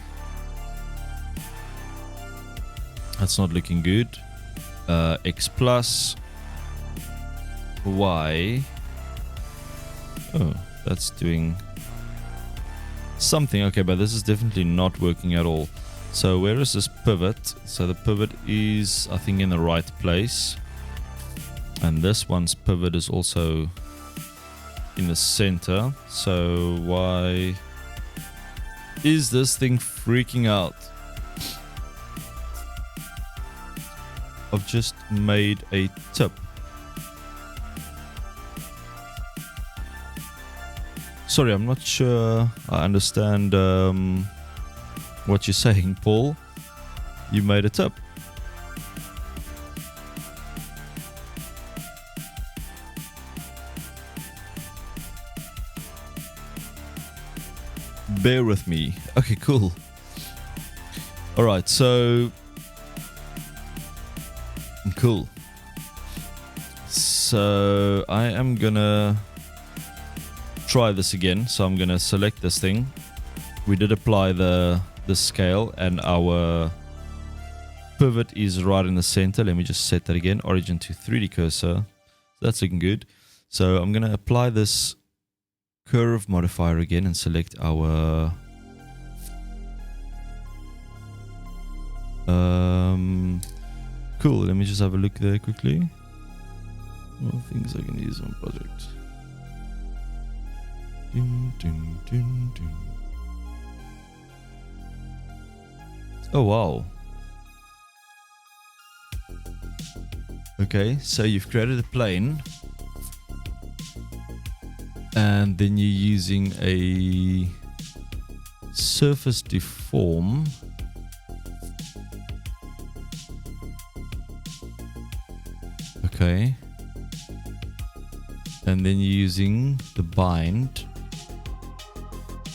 [SPEAKER 1] That's not looking good. X plus. Y. Oh, that's doing something. Okay, but this is definitely not working at all. So where is this pivot? So the pivot is, I think, in the right place. And this one's pivot is also in the center. So why is this thing freaking out? I've just made a tip. Sorry, I'm not sure I understand what you're saying, Paul. You made a tip. Bear with me. Okay, cool. Alright, so... Cool. So I am gonna try this again. So I'm gonna select this thing. We did apply the scale, and our pivot is right in the center. Let me just set that again. Origin to 3D cursor. That's looking good. So I'm gonna apply this curve modifier again and select our cool. Let me just have a look there quickly. More things I can use on project. Dun, dun, dun, dun. Oh wow. Okay, so you've created a plane, and then you're using a surface deform. Okay. And then you're using the bind.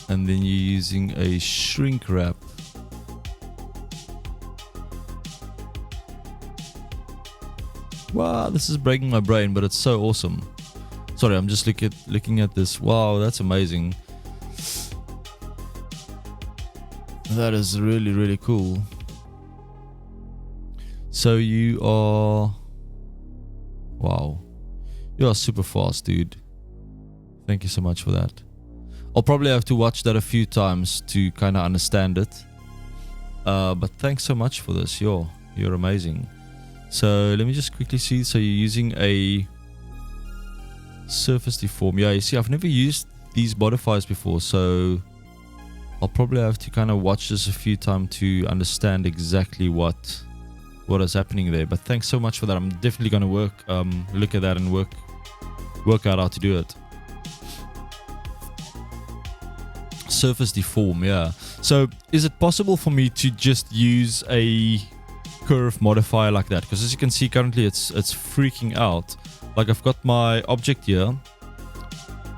[SPEAKER 1] And then you're using a shrink wrap. Wow, this is breaking my brain, but it's so awesome. Sorry, I'm just looking at this. Wow, that's amazing. That is really, really cool. So you are... Wow. You are super fast, dude. Thank you so much for that. I'll probably have to watch that a few times to kind of understand it. But thanks so much for this. You're amazing. So let me just quickly see. So you're using a surface deform. Yeah, you see, I've never used these modifiers before, so I'll probably have to kind of watch this a few times to understand exactly what is happening there. But thanks so much for that. I'm definitely going to look at that and work out how to do it. Surface deform, yeah. So is it possible for me to just use a curve modifier like that? Because as you can see currently it's freaking out like I've got my object here.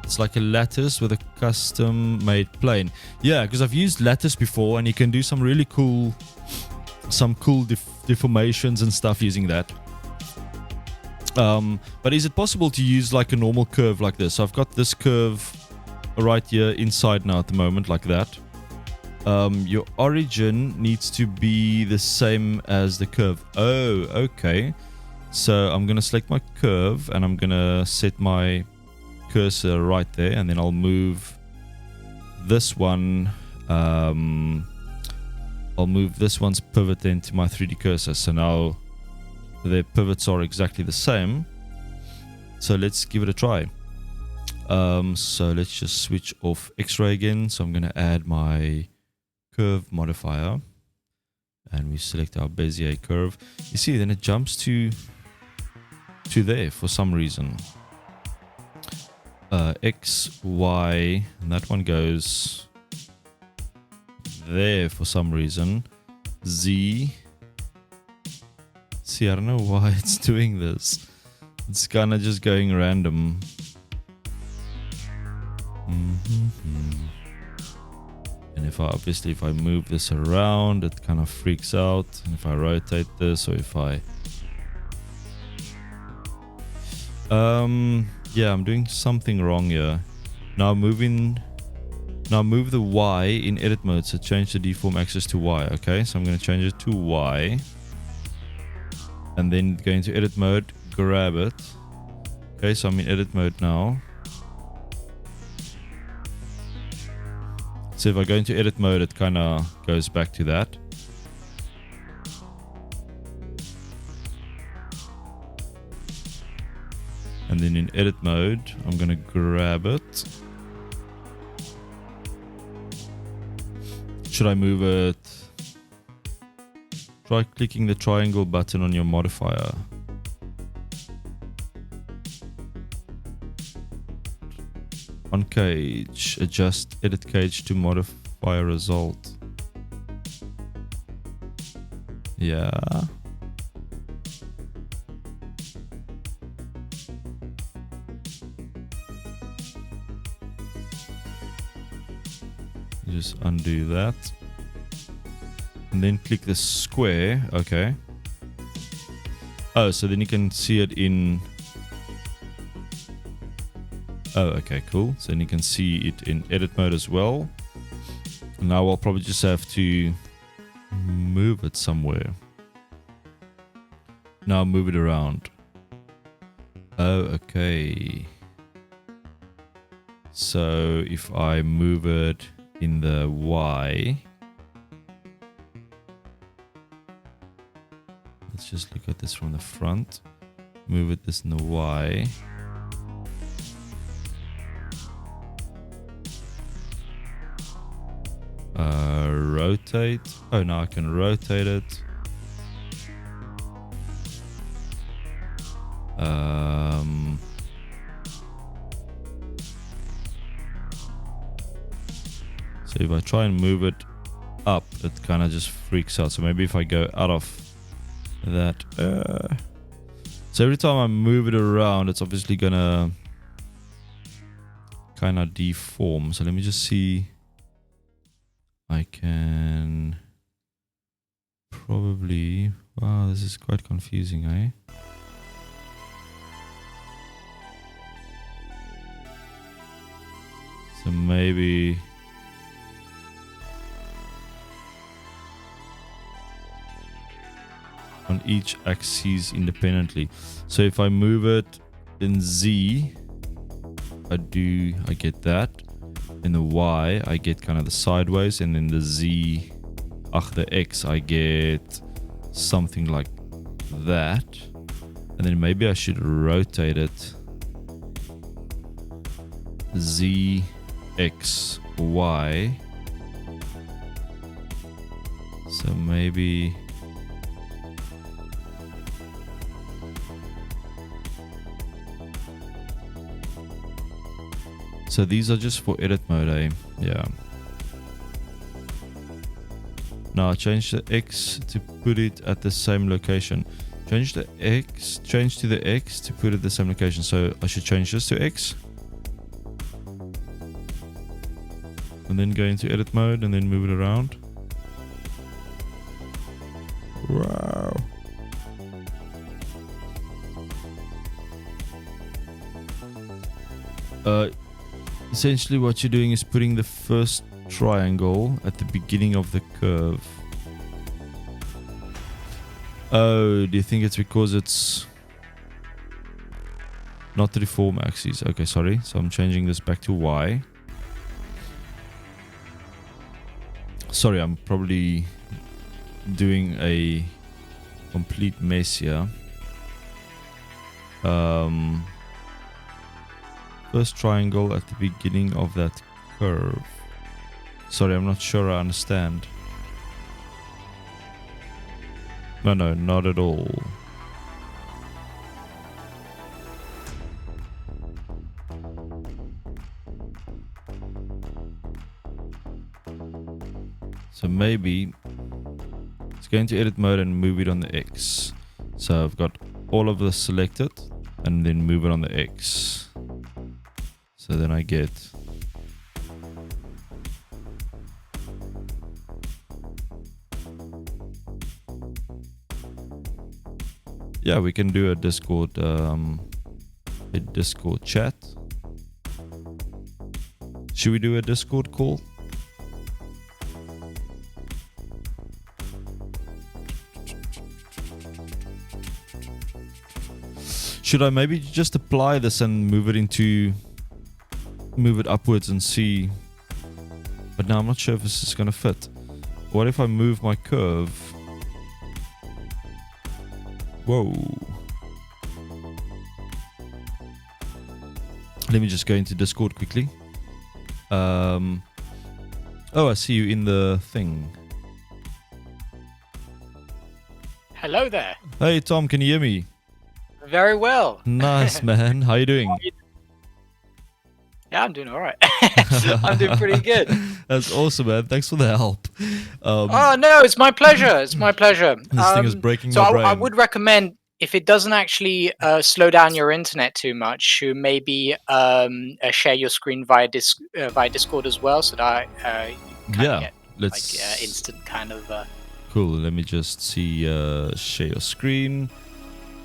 [SPEAKER 1] It's like a lattice with a custom made plane. Yeah, because I've used lattice before, and you can do some really cool, deformations and stuff using that. But is it possible to use like a normal curve like this? So I've got this curve right here inside now at the moment, like that. Your origin needs to be the same as the curve. Oh, okay. So I'm gonna select my curve, and I'm gonna set my cursor right there, and then I'll move this one. I'll move this one's pivot into my 3D cursor. So now their pivots are exactly the same. So let's give it a try. So let's just switch off X-ray again. So I'm going to add my curve modifier, and we select our Bezier curve. You see, then it jumps to there for some reason. X, Y, and that one goes there for some reason. Z. See, I don't know why it's doing this. It's kind of just going random. And if I move this around, it kind of freaks out. And if I rotate this, or if I yeah, I'm doing something wrong here. Now move the Y in edit mode. So change the deform axis to Y. Okay, so I'm going to change it to Y, and then go into edit mode, grab it. Okay, so I'm in edit mode now. So if I go into edit mode, it kind of goes back to that. And then in edit mode, I'm going to grab it. Should I move it? Try clicking the triangle button on your modifier. On cage, adjust edit cage to modify a result. Yeah. Just undo that. And then click the square. Okay. Oh, so then you can see it in... Oh, okay, cool. So then you can see it in edit mode as well. Now I'll probably just have to move it somewhere. Now move it around. Oh, okay. So if I move it in the Y, let's just look at this from the front. Move it this in the Y. Rotate. Oh, now I can rotate it. So if I try and move it up, it kind of just freaks out. So maybe if I go out of that. So every time I move it around, it's obviously gonna kind of deform. So let me just see. I can probably... Wow, this is quite confusing, eh? So maybe... on each axis independently. So if I move it in Z, I get that. In the Y, I get kind of the sideways, and in the Z, the X, I get something like that. And then maybe I should rotate it Z, X, Y. So maybe... So these are just for edit mode, eh? Yeah. Now I change the X to put it at the same location. Change the X. Change to the X to put it the same location. So I should change this to X. And then go into edit mode and then move it around. Wow. Essentially what you're doing is putting the first triangle at the beginning of the curve. Oh, do you think it's because it's not the deform axis? Okay, sorry. So I'm changing this back to Y. Sorry, I'm probably doing a complete mess here. First triangle at the beginning of that curve. Sorry, I'm not sure I understand. No, not at all. So maybe let's go into edit mode and move it on the X. So I've got all of this selected and then move it on the X. So then I get yeah, we can do a Discord chat. Should we do a Discord call? Should I maybe just apply this and move it upwards and see? But now I'm not sure if this is gonna fit. What if I move my curve? Whoa. Let me just go into Discord quickly. Oh, I see you in the thing.
[SPEAKER 3] Hello there.
[SPEAKER 1] Hey Tom, can you hear me?
[SPEAKER 3] Very well.
[SPEAKER 1] Nice, man. How you doing?
[SPEAKER 3] Yeah, I'm doing all right. I'm doing pretty good.
[SPEAKER 1] That's awesome, man. Thanks for the help.
[SPEAKER 3] Oh no, it's my pleasure. It's my pleasure.
[SPEAKER 1] This thing is breaking
[SPEAKER 3] so
[SPEAKER 1] my brain.
[SPEAKER 3] I would recommend, if it doesn't actually slow down your internet too much, to maybe share your screen via Discord as well, so that you kind of get like instant kind of.
[SPEAKER 1] Cool. Let me just see. Share your screen.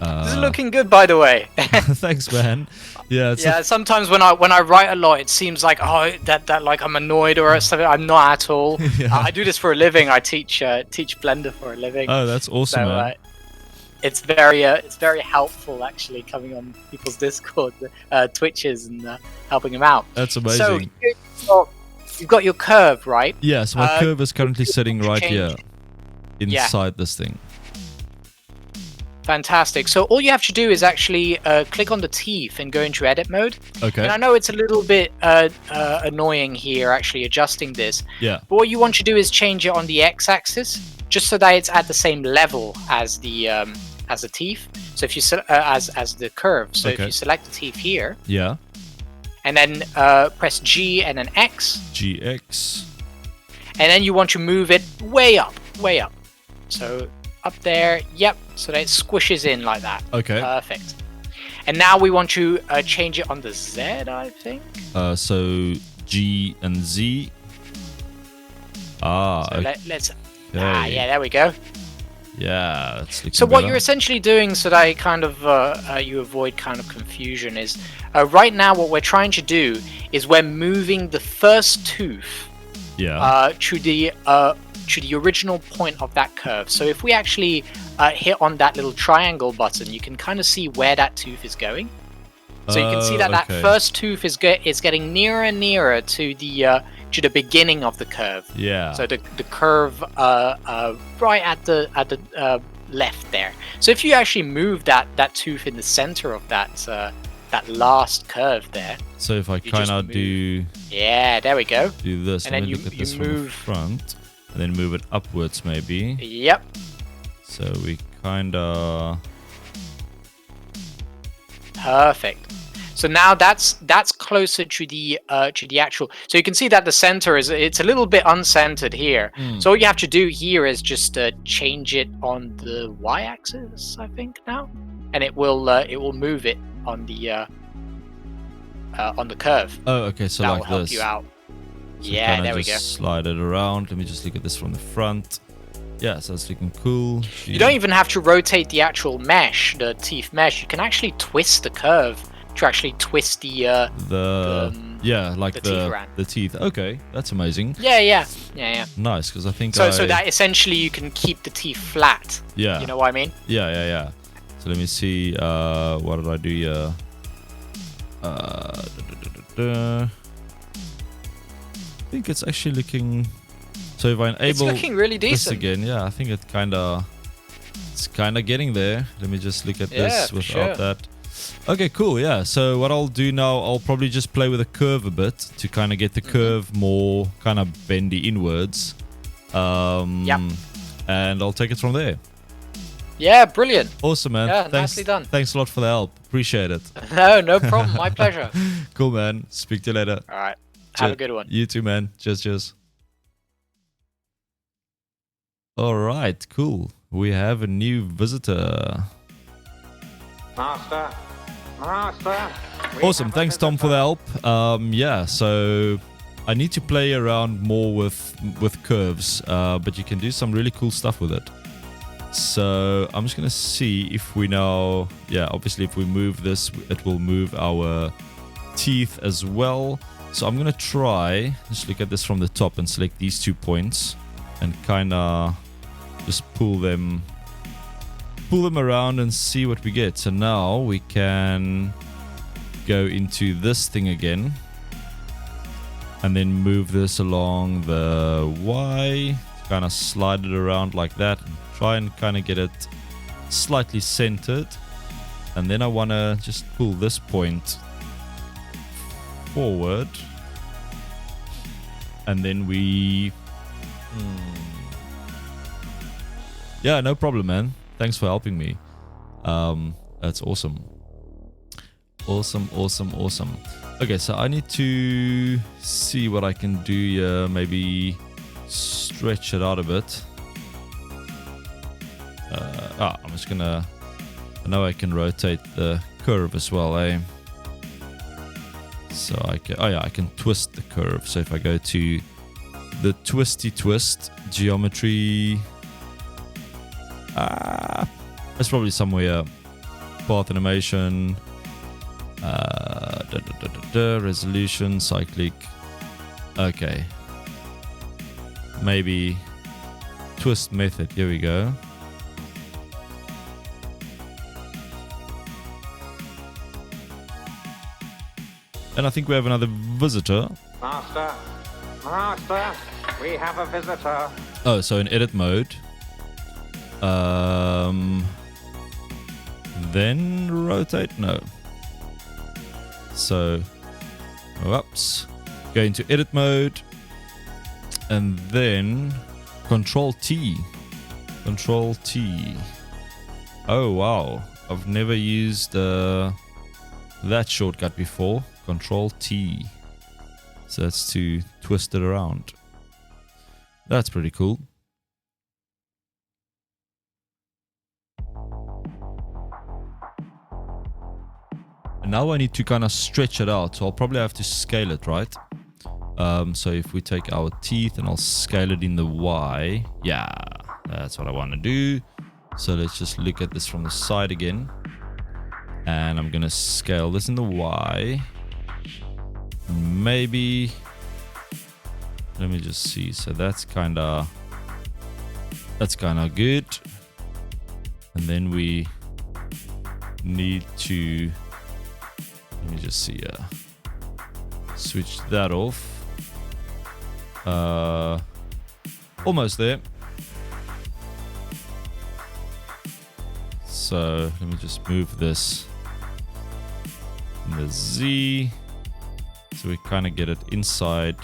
[SPEAKER 3] This is looking good, by the way.
[SPEAKER 1] Thanks, man. Yeah.
[SPEAKER 3] Sometimes when I write a lot, it seems like that like I'm annoyed or something. I'm not at all.
[SPEAKER 1] Yeah.
[SPEAKER 3] I do this for a living. I teach Blender for a living.
[SPEAKER 1] Oh, that's awesome, man.
[SPEAKER 3] It's very helpful actually coming on people's Discord, Twitches, and helping them out.
[SPEAKER 1] That's amazing.
[SPEAKER 3] So you've got your curve, right?
[SPEAKER 1] Yeah. So my curve is currently sitting right here inside this thing.
[SPEAKER 3] Fantastic. So all you have to do is actually click on the teeth and go into edit mode.
[SPEAKER 1] Okay.
[SPEAKER 3] And I know it's a little bit annoying here actually adjusting this.
[SPEAKER 1] Yeah.
[SPEAKER 3] But what you want to do is change it on the x-axis, just so that it's at the same level as the teeth. So if you as the curve. So if you select the teeth here.
[SPEAKER 1] Yeah.
[SPEAKER 3] And then press G and then X.
[SPEAKER 1] GX.
[SPEAKER 3] And then you want to move it way up. So up there, yep, so that it squishes in like that.
[SPEAKER 1] Okay.
[SPEAKER 3] Perfect. And now we want to change it on the Z, I think.
[SPEAKER 1] So G and Z.
[SPEAKER 3] So let's. Yeah, there we go.
[SPEAKER 1] Yeah, that's looking
[SPEAKER 3] So what
[SPEAKER 1] better.
[SPEAKER 3] you're essentially doing, so that kind of you avoid kind of confusion, is right now what we're trying to do is we're moving the first tooth.
[SPEAKER 1] Yeah.
[SPEAKER 3] To the original point of that curve. So if we actually hit on that little triangle button, you can kind of see where that tooth is going. So you can see that that first tooth is getting nearer and nearer to the beginning of the curve.
[SPEAKER 1] Yeah.
[SPEAKER 3] So the curve right at the left there. So if you actually move that tooth in the center of that last curve there.
[SPEAKER 1] So if I kind of do.
[SPEAKER 3] Yeah, there we go.
[SPEAKER 1] Do this
[SPEAKER 3] and then you
[SPEAKER 1] look at this
[SPEAKER 3] move
[SPEAKER 1] from the front. And then move it upwards, maybe.
[SPEAKER 3] Yep.
[SPEAKER 1] So we kind of...
[SPEAKER 3] Perfect. So now that's closer to the actual. So you can see that the center it's a little bit uncentered here. So all you have to do here is just change it on the y-axis, I think now, and it will move it on the curve.
[SPEAKER 1] Oh, okay. So
[SPEAKER 3] that
[SPEAKER 1] like
[SPEAKER 3] will help
[SPEAKER 1] this.
[SPEAKER 3] you out.
[SPEAKER 1] So
[SPEAKER 3] Yeah, there we
[SPEAKER 1] just
[SPEAKER 3] go.
[SPEAKER 1] Slide it around. Let me just look at this from the front. Yeah, so it's looking cool.
[SPEAKER 3] You don't even have to rotate the actual mesh, the teeth mesh. You can actually twist the curve to actually twist the
[SPEAKER 1] yeah, like
[SPEAKER 3] the teeth around.
[SPEAKER 1] the teeth. Okay, that's amazing.
[SPEAKER 3] Yeah.
[SPEAKER 1] Nice, because I think
[SPEAKER 3] so that essentially you can keep the teeth flat.
[SPEAKER 1] Yeah.
[SPEAKER 3] You know what I mean?
[SPEAKER 1] Yeah. So let me see. What did I do here? I think it's actually looking. So if I enable
[SPEAKER 3] it's looking really
[SPEAKER 1] this
[SPEAKER 3] decent.
[SPEAKER 1] again, yeah, I think it's kind of getting there. Let me just look at this
[SPEAKER 3] for
[SPEAKER 1] without
[SPEAKER 3] sure.
[SPEAKER 1] that. Okay, cool. Yeah. So what I'll do now, I'll probably just play with the curve a bit to kind of get the curve more kind of bendy inwards.
[SPEAKER 3] Yep.
[SPEAKER 1] And I'll take it from there.
[SPEAKER 3] Yeah, brilliant.
[SPEAKER 1] Awesome, man.
[SPEAKER 3] Yeah, nicely done.
[SPEAKER 1] Thanks a lot for the help. Appreciate it.
[SPEAKER 3] No problem. My pleasure.
[SPEAKER 1] Cool, man. Speak to you later.
[SPEAKER 3] All right. Have a good one.
[SPEAKER 1] You too, man. Cheers. All right, cool. We have a new visitor.
[SPEAKER 2] Master.
[SPEAKER 1] Awesome. Thanks, Tom, for the help. Yeah, so I need to play around more with curves, but you can do some really cool stuff with it. So I'm just going to see if we now... Yeah, obviously, if we move this, it will move our teeth as well. So I'm going to try... Just look at this from the top and select these 2 points. And kind of just pull them around and see what we get. So now we can go into this thing again. And then move this along the Y. Kind of slide it around like that. And try and kind of get it slightly centered. And then I want to just pull this point forward. And then we... Yeah, no problem, man. Thanks for helping me. That's awesome. Awesome. Okay, so I need to see what I can do here. Maybe stretch it out a bit. I'm just gonna... I know I can rotate the curve as well, eh? So I can... Oh yeah, I can twist the curve. So if I go to the twisty twist geometry... That's probably somewhere. Path animation, resolution, cyclic. Okay. Maybe twist method. Here we go. And I think we have another visitor.
[SPEAKER 2] Master, we have a visitor.
[SPEAKER 1] Oh, so in edit mode. Then rotate? No. So, whoops. Go into edit mode. And then Control T. Control T. Oh, wow. I've never used that shortcut before. Control T. So that's to twist it around. That's pretty cool. And now I need to kind of stretch it out. So I'll probably have to scale it, right? So if we take our teeth and I'll scale it in the Y. Yeah, that's what I want to do. So let's just look at this from the side again. And I'm going to scale this in the Y. Maybe... Let me just see. So that's kind of good. And then we need to... Let me just see. Switch that off. Almost there. So let me just move this in the Z. So we kind of get it inside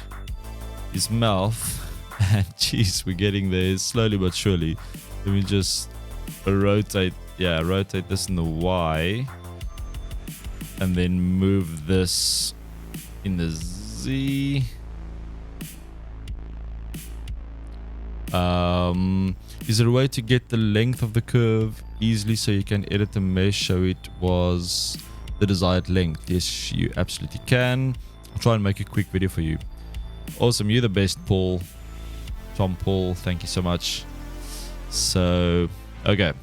[SPEAKER 1] his mouth. And geez, we're getting there slowly but surely. Let me just rotate. Yeah, rotate this in the Y. and then move this in the Z. Is there a way to get the length of the curve easily so you can edit the mesh so it was the desired length? Yes, you absolutely can. I'll try and make a quick video for you. Awesome, you're the best, Paul. Tom Paul, thank you so much. So, okay.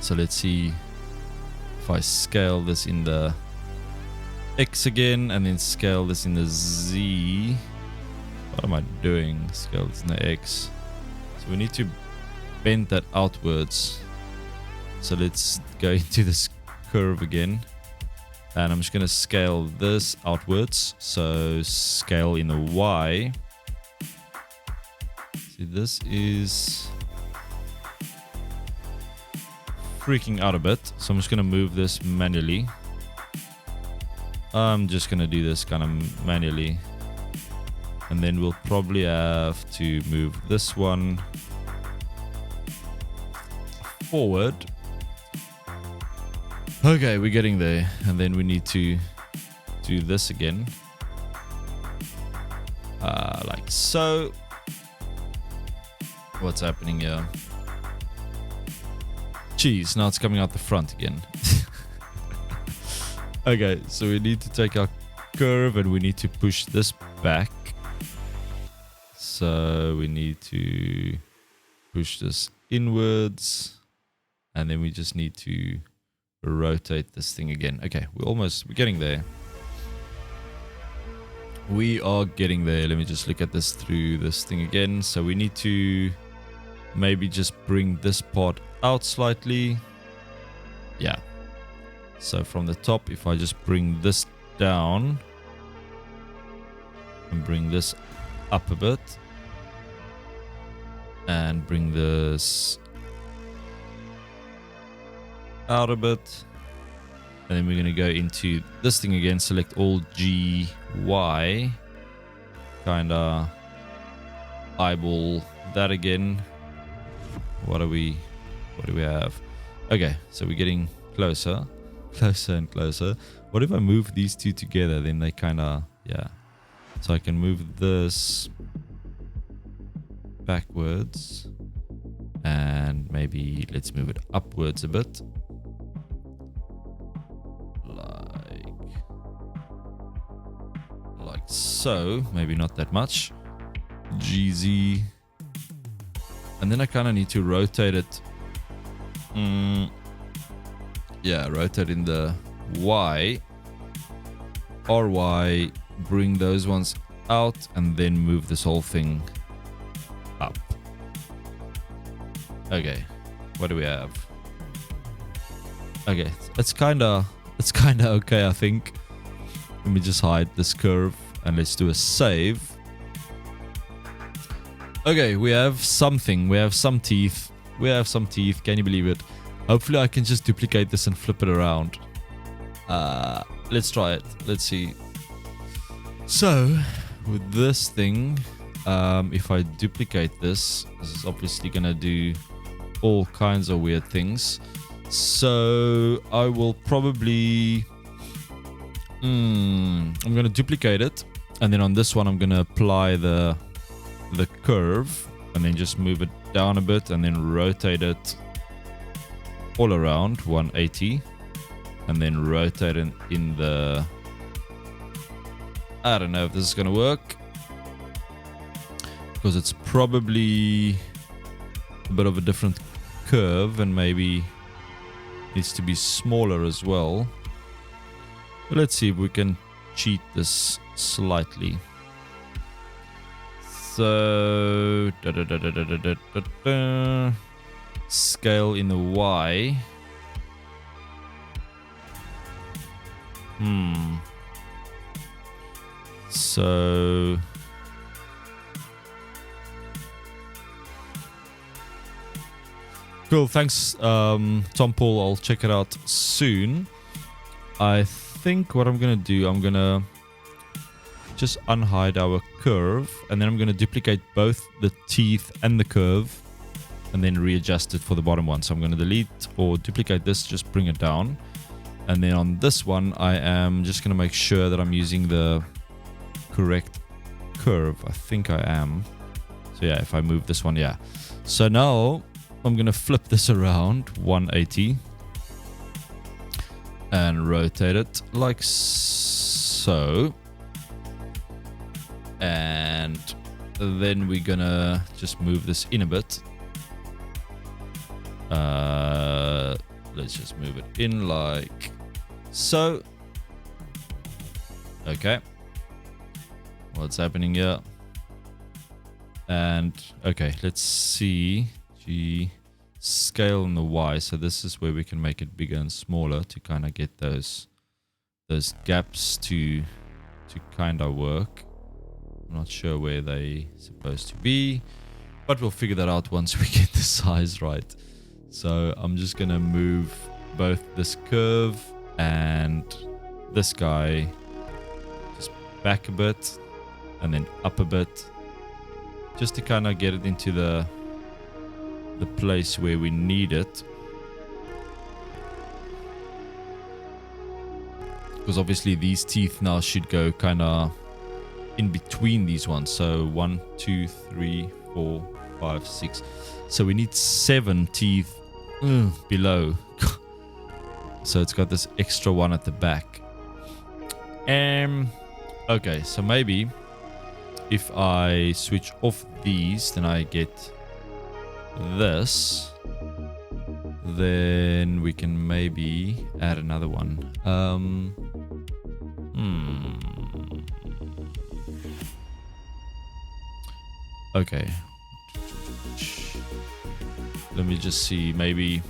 [SPEAKER 1] So let's see if I scale this in the X again and then scale this in the Z. What am I doing? Scale this in the X. So we need to bend that outwards. So let's go into this curve again. And I'm just going to scale this outwards. So scale in the Y. See, this is freaking out a bit. So I'm just going to move this manually. I'm just going to do this kind of manually. And then we'll probably have to move this one forward. Okay, we're getting there. And then we need to do this again. Like so. What's happening here? Jeez, now it's coming out the front again. Okay, so we need to take our curve and we need to push this back. So we need to push this inwards, and then we just need to rotate this thing again. Okay, we're getting there. We are getting there. Let me just look at this through this thing again. So we need to maybe just bring this part out slightly. Yeah. So from the top, if I just bring this down and bring this up a bit and bring this out a bit, and then we're going to go into this thing again, select all G, Y, kind of eyeball that again. What do we have? Okay, so we're getting closer and closer. What if I move these two together? Then they kind of, yeah. So I can move this backwards and maybe let's move it upwards a bit. Like so. Maybe not that much. GZ. And then I kind of need to rotate it. Yeah, rotate in the Y. RY. Bring those ones out and then move this whole thing up. Okay, what do we have? Okay, it's kind of okay, I think. Let me just hide this curve and let's do a save. Okay, we have something. We have some teeth. Can you believe it? Hopefully I can just duplicate this and flip it around. Let's try it. Let's see. So, with this thing, if I duplicate this is obviously going to do all kinds of weird things. So, I will probably... I'm going to duplicate it. And then on this one, I'm going to apply the curve. And then just move it down a bit. And then rotate it all around 180. And then rotate it in the... I don't know if this is going to work. Because it's probably a bit of a different curve. And maybe needs to be smaller as well. But let's see if we can cheat this slightly. So... Scale in the Y. So... Cool, thanks Tom Paul, I'll check it out soon. I think what I'm going to do, I'm going to just unhide our curve and then I'm going to duplicate both the teeth and the curve and then readjust it for the bottom one. So I'm going to delete or duplicate this, just bring it down. And then on this one, I am just going to make sure that I'm using the correct curve. I think I am. So yeah, if I move this one, yeah. So now I'm going to flip this around 180 and rotate it like so. And then we're going to just move this in a bit. Let's just move it in like so. Okay. What's happening here? And okay, let's see. G scale on the Y. So this is where we can make it bigger and smaller to kind of get those gaps to kind of work. I'm not sure where they supposed to be, but we'll figure that out once we get the size right. So I'm just gonna move both this curve and this guy just back a bit and then up a bit, just to kind of get it into the place where we need it. Because obviously these teeth now should go kind of in between these ones. So 1, 2, 3, 4, 5, 6. So we need 7 teeth below. So it's got this extra one at the back. Okay, so maybe if I switch off these, then I get this. Then we can maybe add another one. Okay. Let me just see, maybe.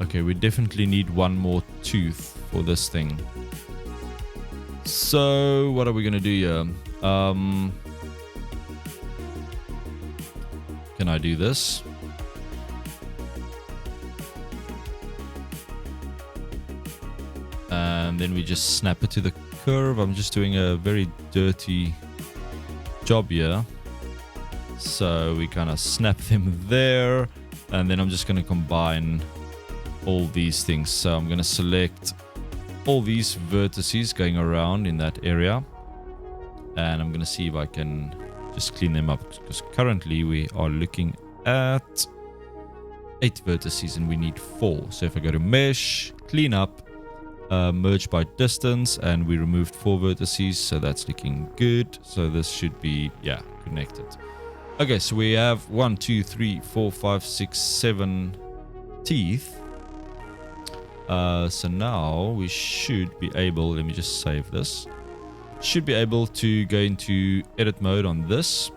[SPEAKER 1] Okay, we definitely need one more tooth for this thing. So, what are we gonna do here? Can I do this? And then we just snap it to the curve. I'm just doing a very dirty job here. So we kind of snap them there, and then I'm just going to combine all these things. So I'm going to select all these vertices going around in that area, and I'm going to see if I can just clean them up, because currently we are looking at 8 vertices and we need 4. So if I go to mesh, clean up, merge by distance, and we removed 4 vertices, so that's looking good. So this should be, yeah, connected. Okay, so we have 1, 2, 3, 4, 5, 6, 7 teeth. So now we should be able, let me just save this, should be able to go into edit mode on this,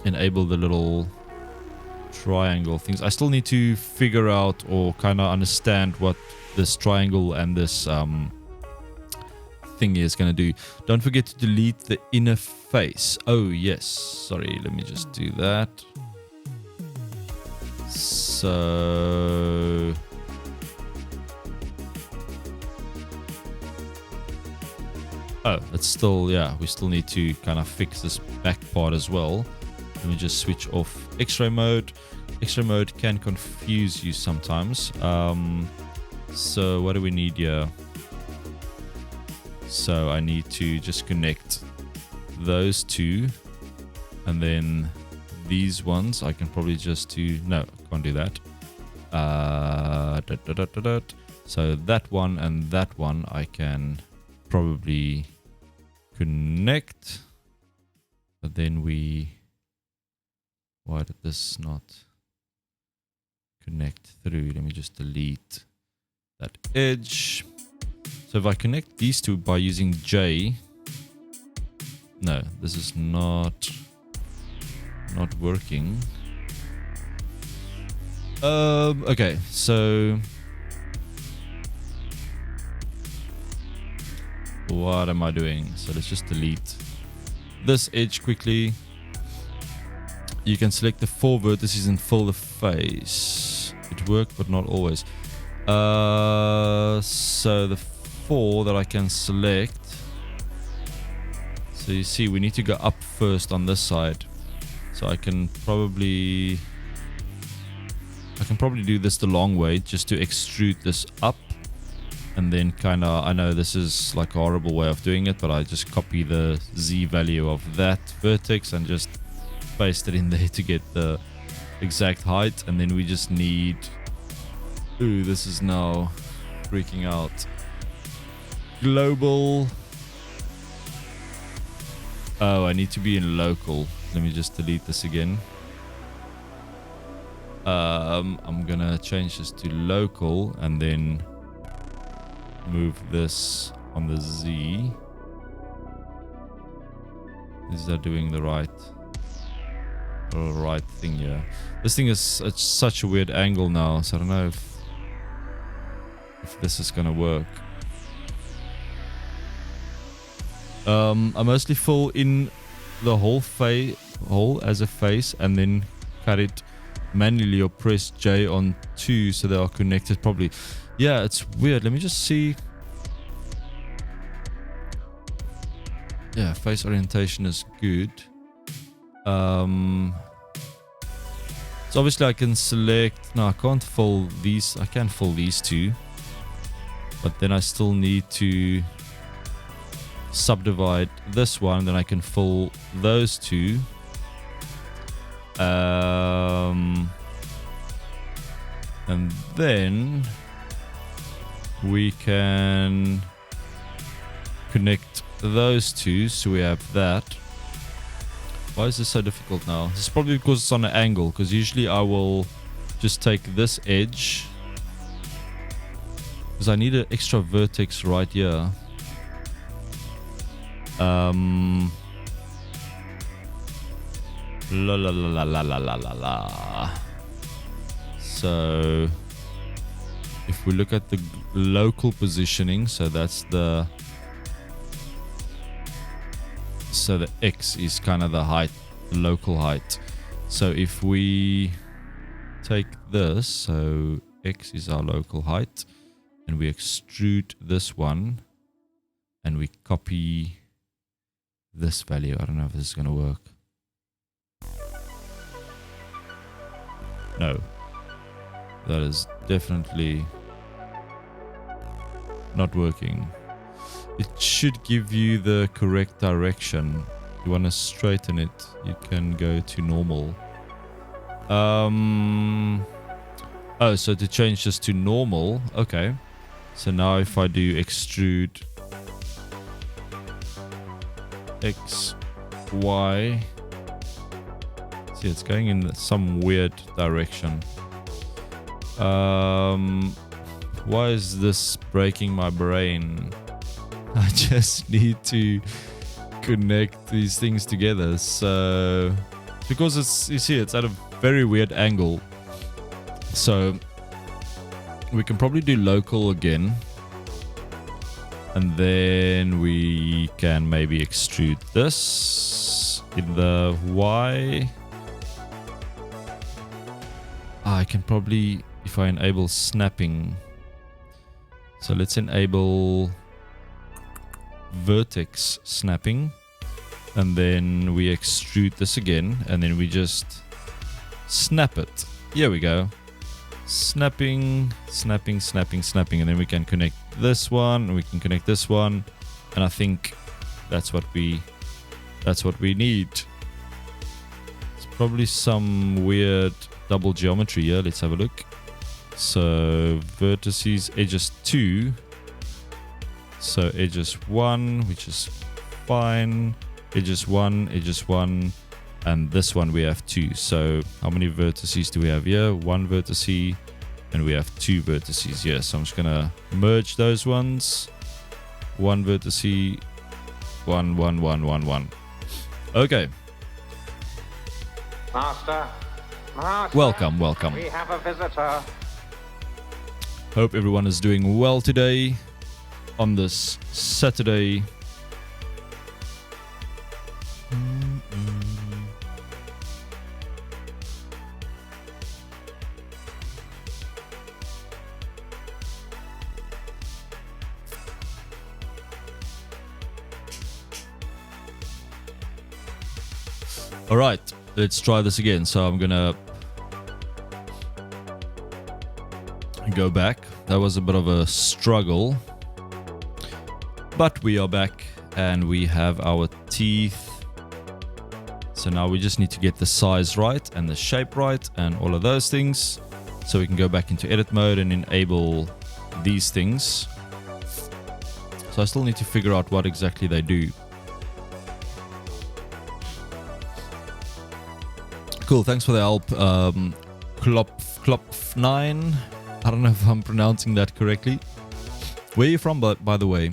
[SPEAKER 1] enable the little triangle things. I still need to figure out or kind of understand what this triangle and this thingy is going to do. Don't forget to delete the inner face. Oh yes, sorry, let me just do that. So it's still, yeah, we still need to kind of fix this back part as well. Let me just switch off X-ray mode. X-ray mode can confuse you sometimes. So what do we need here? So I need to just connect those two, and then these ones I can probably just do, no, can't do that. So that one and that one I can probably connect, but then why did this not connect through? Let me just delete that edge. So if I connect these two by using J, no, this is not working. Okay, so what am I doing? So let's just delete this edge quickly. You can select the 4 vertices and fill the face. It worked, but not always. So the 4 that I can select. So you see, we need to go up first on this side. So I can probably can probably do this the long way, just to extrude this up. And then kind of, I know this is like a horrible way of doing it, but I just copy the Z value of that vertex and just paste it in there to get the exact height. And then we just need, ooh, this is now freaking out. Global. Oh, I need to be in local. Let me just delete this again. I'm gonna change this to local and then move this on the Z. Is that doing the right thing here? This thing is at such a weird angle now, so I don't know if this is gonna work. I mostly fill in the whole hole as a face and then cut it manually or press J on 2 so they are connected properly. Yeah, it's weird. Let me just see. Yeah, face orientation is good. So obviously I can select. No, I can't fill these. I can fill these two, but then I still need to subdivide this one. Then I can fill those two. And then we can connect those two, so we have that. Why is this so difficult now? This is probably because it's on an angle, because usually I will just take this edge, because I need an extra vertex right here. La la la la la la la la la. So if we look at the local positioning, so that's the X is kind of the height, the local height. So if we take this, so X is our local height, and we extrude this one and we copy this value. I don't know if this is going to work. No, that is definitely not working. It should give you the correct direction. If you want to straighten it, you can go to normal. Oh, so to change this to normal, okay. So now if I do extrude X, Y, see, it's going in some weird direction. Why is this breaking my brain? I just need to connect these things together. So because it's, you see, it's at a very weird angle. So we can probably do local again. And then we can maybe extrude this in the Y. I can probably, if I enable snapping. So let's enable vertex snapping. And then we extrude this again. And then we just snap it. Here we go. Snapping, snapping, snapping, snapping. And then we can connect this one. We can connect this one. And I think that's what we need. It's probably some weird double geometry here. Let's have a look. So vertices, edges 2. So edges 1, which is fine. Edges 1, edges 1. And this one we have 2. So how many vertices do we have here? 1 vertice. And we have 2 vertices here. So I'm just going to merge those ones. 1 vertice. 1, 1, 1, 1, 1. Okay.
[SPEAKER 2] Master. Master.
[SPEAKER 1] Welcome, welcome.
[SPEAKER 2] We have a visitor.
[SPEAKER 1] Hope everyone is doing well today on this Saturday. All right, let's try this again. So I'm gonna go back. That was a bit of a struggle. But we are back and we have our teeth. So now we just need to get the size right and the shape right and all of those things. So we can go back into edit mode and enable these things. So I still need to figure out what exactly they do. Cool, thanks for the help, Klopf9. I don't know if I'm pronouncing that correctly. Where are you from, by the way?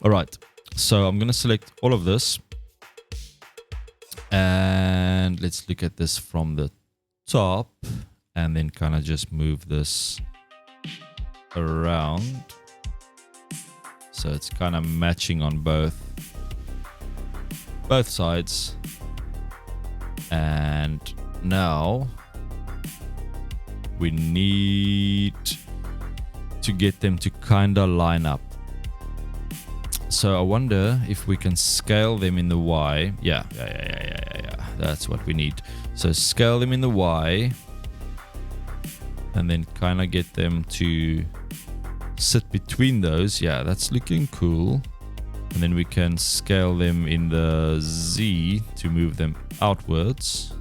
[SPEAKER 1] Alright, so I'm going to select all of this. And let's look at this from the top. And then kind of just move this around. So it's kind of matching on both sides. And now we need to get them to kind of line up. So I wonder if we can scale them in the Y. Yeah. That's what we need. So scale them in the Y and then kind of get them to sit between those. Yeah, that's looking cool. And then we can scale them in the Z to move them outwards.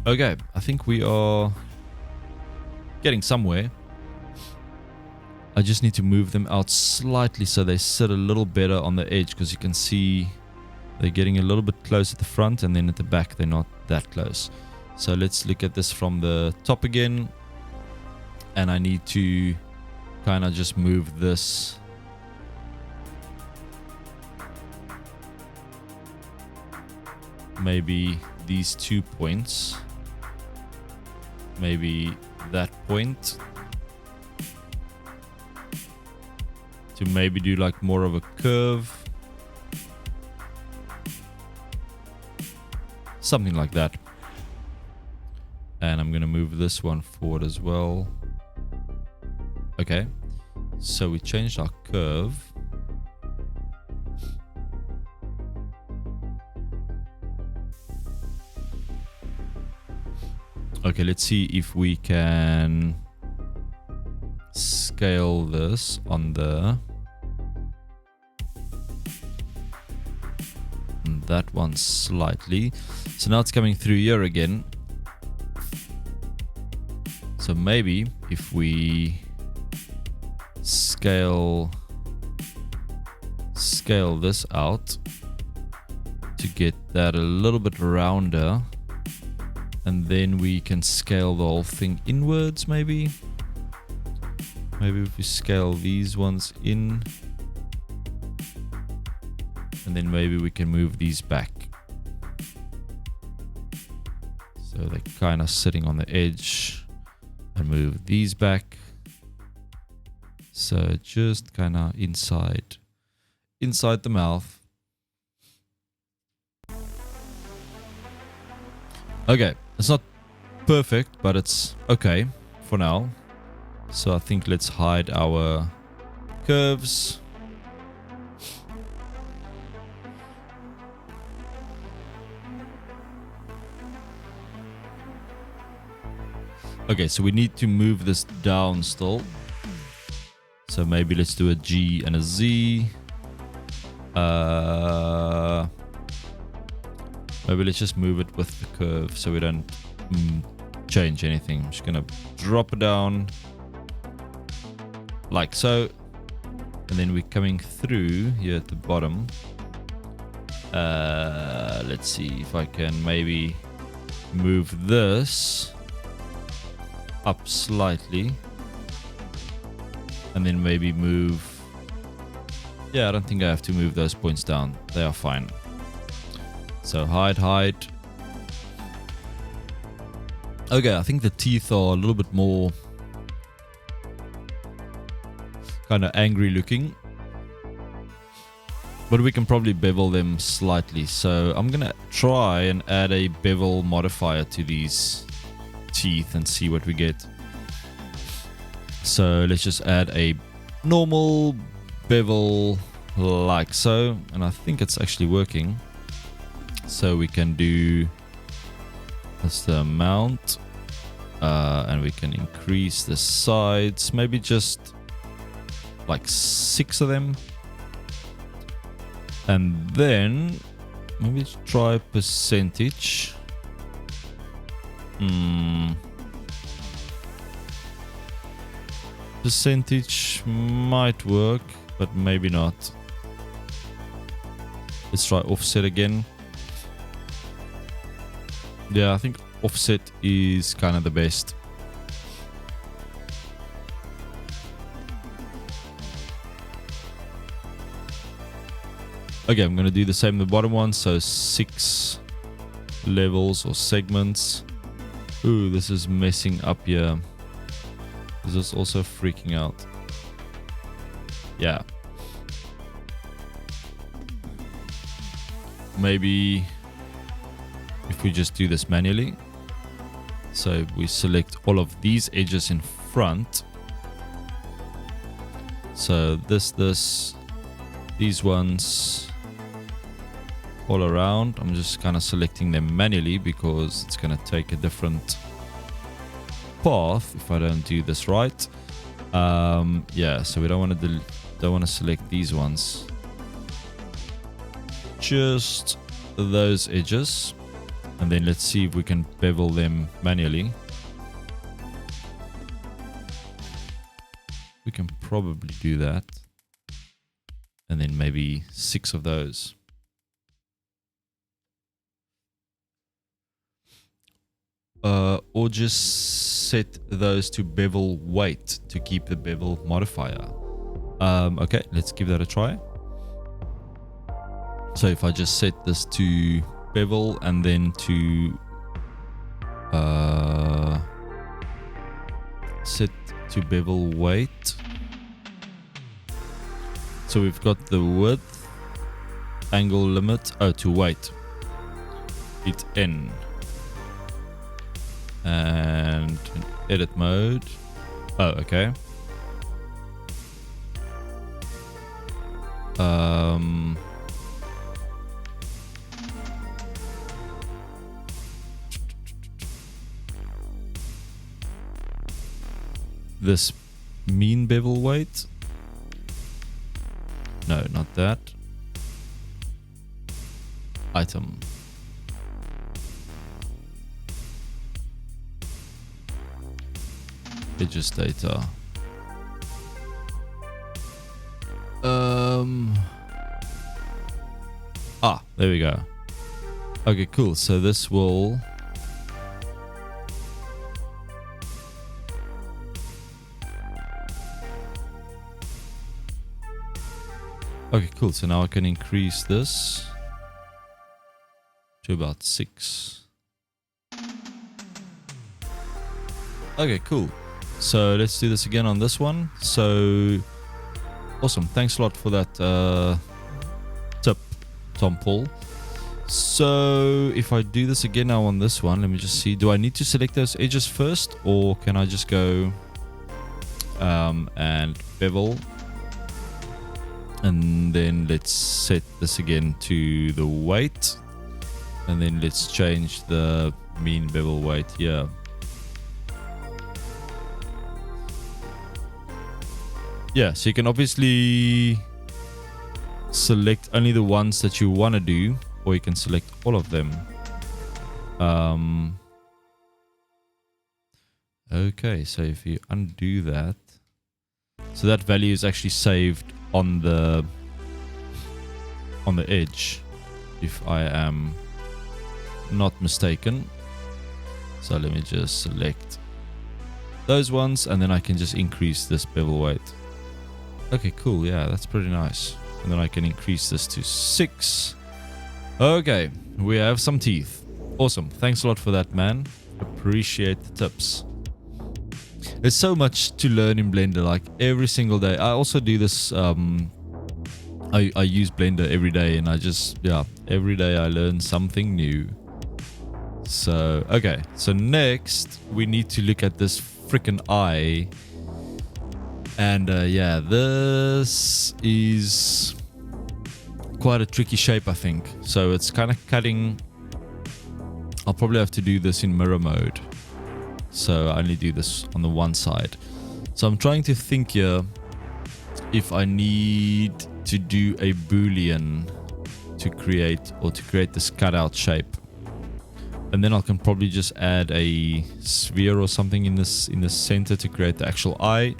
[SPEAKER 1] Okay, I think we are getting somewhere. I just need to move them out slightly so they sit a little better on the edge, because you can see they're getting a little bit close at the front and then at the back they're not that close. So let's look at this from the top again. And I need to kind of just move this maybe these 2 points, maybe that point, to maybe do like more of a curve, something like that. And I'm gonna move this one forward as well. Okay, so we changed our curve. Okay, let's see if we can scale this on that one slightly. So now it's coming through here again. So maybe if we scale this out to get that a little bit rounder, and then we can scale the whole thing inwards. Maybe if we scale these ones in, and then maybe we can move these back so they're kind of sitting on the edge, and move these back. So just kind of inside the mouth. Okay, it's not perfect, but it's okay for now. So I think let's hide our curves. Okay, so we need to move this down still. So maybe let's do a G and a Z. Maybe let's just move it with the curve so we don't change anything. I'm just gonna drop it down like so, and then we're coming through here at the bottom. Let's see if I can maybe move this up slightly, and then maybe move. Yeah, I don't think I have to move those points down. They are fine. So hide. Okay, I think the teeth are a little bit more kind of angry looking, but we can probably bevel them slightly. So I'm gonna try and add a bevel modifier to these teeth and see what we get. So let's just add a normal bevel like so, and I think it's actually working. So we can do, that's the amount, and we can increase the sides, maybe just like 6 of them. And then maybe try percentage. Percentage might work, but maybe not. Let's try offset again. Yeah, I think offset is kind of the best. Okay, I'm going to do the same in the bottom one. So 6 levels or segments. Ooh, this is messing up here. This is also freaking out. Yeah. Maybe if we just do this manually. So we select all of these edges in front. So these ones all around. I'm just kind of selecting them manually because it's going to take a different path if I don't do this right. Yeah, so we don't want to select these ones. Just those edges, and then let's see if we can bevel them manually. We can probably do that, and then maybe 6 of those. Or just set those to bevel weight to keep the bevel modifier. Okay, let's give that a try. So if I just set this to bevel and then to set to bevel weight. So we've got the width, angle limit, to weight. Hit N. And in edit mode. Oh, okay. This mean bevel weight. No, not that. Item. Edges data. There we go. Okay, cool. So this will okay, cool. So now I can increase this to about 6. Okay, cool. So let's do this again on this one. So awesome. Thanks a lot for that tip, Tom Paul. So if I do this again now on this one, let me just see. Do I need to select those edges first, or can I just go and bevel? And then let's set this again to the weight. And then let's change the mean bevel weight here. Yeah, so you can obviously select only the ones that you want to do, or you can select all of them. Okay, so if you undo that, so that value is actually saved on the edge, if I am not mistaken. So let me just select those ones, and then I can just increase this bevel weight. Okay, cool. Yeah, that's pretty nice. And then I can increase this to 6. Okay, we have some teeth. Awesome. Thanks a lot for that, man. Appreciate the tips. There's so much to learn in Blender, like every single day. I also do this. I use Blender every day, and every day I learn something new. So, okay. So next, we need to look at this freaking eye. And yeah, this is quite a tricky shape, I think. So it's kind of cutting. I'll probably have to do this in mirror mode. So I only do this on the one side. So I'm trying to think here if I need to do a boolean to create this cutout shape. And then I can probably just add a sphere or something in the center to create the actual eye.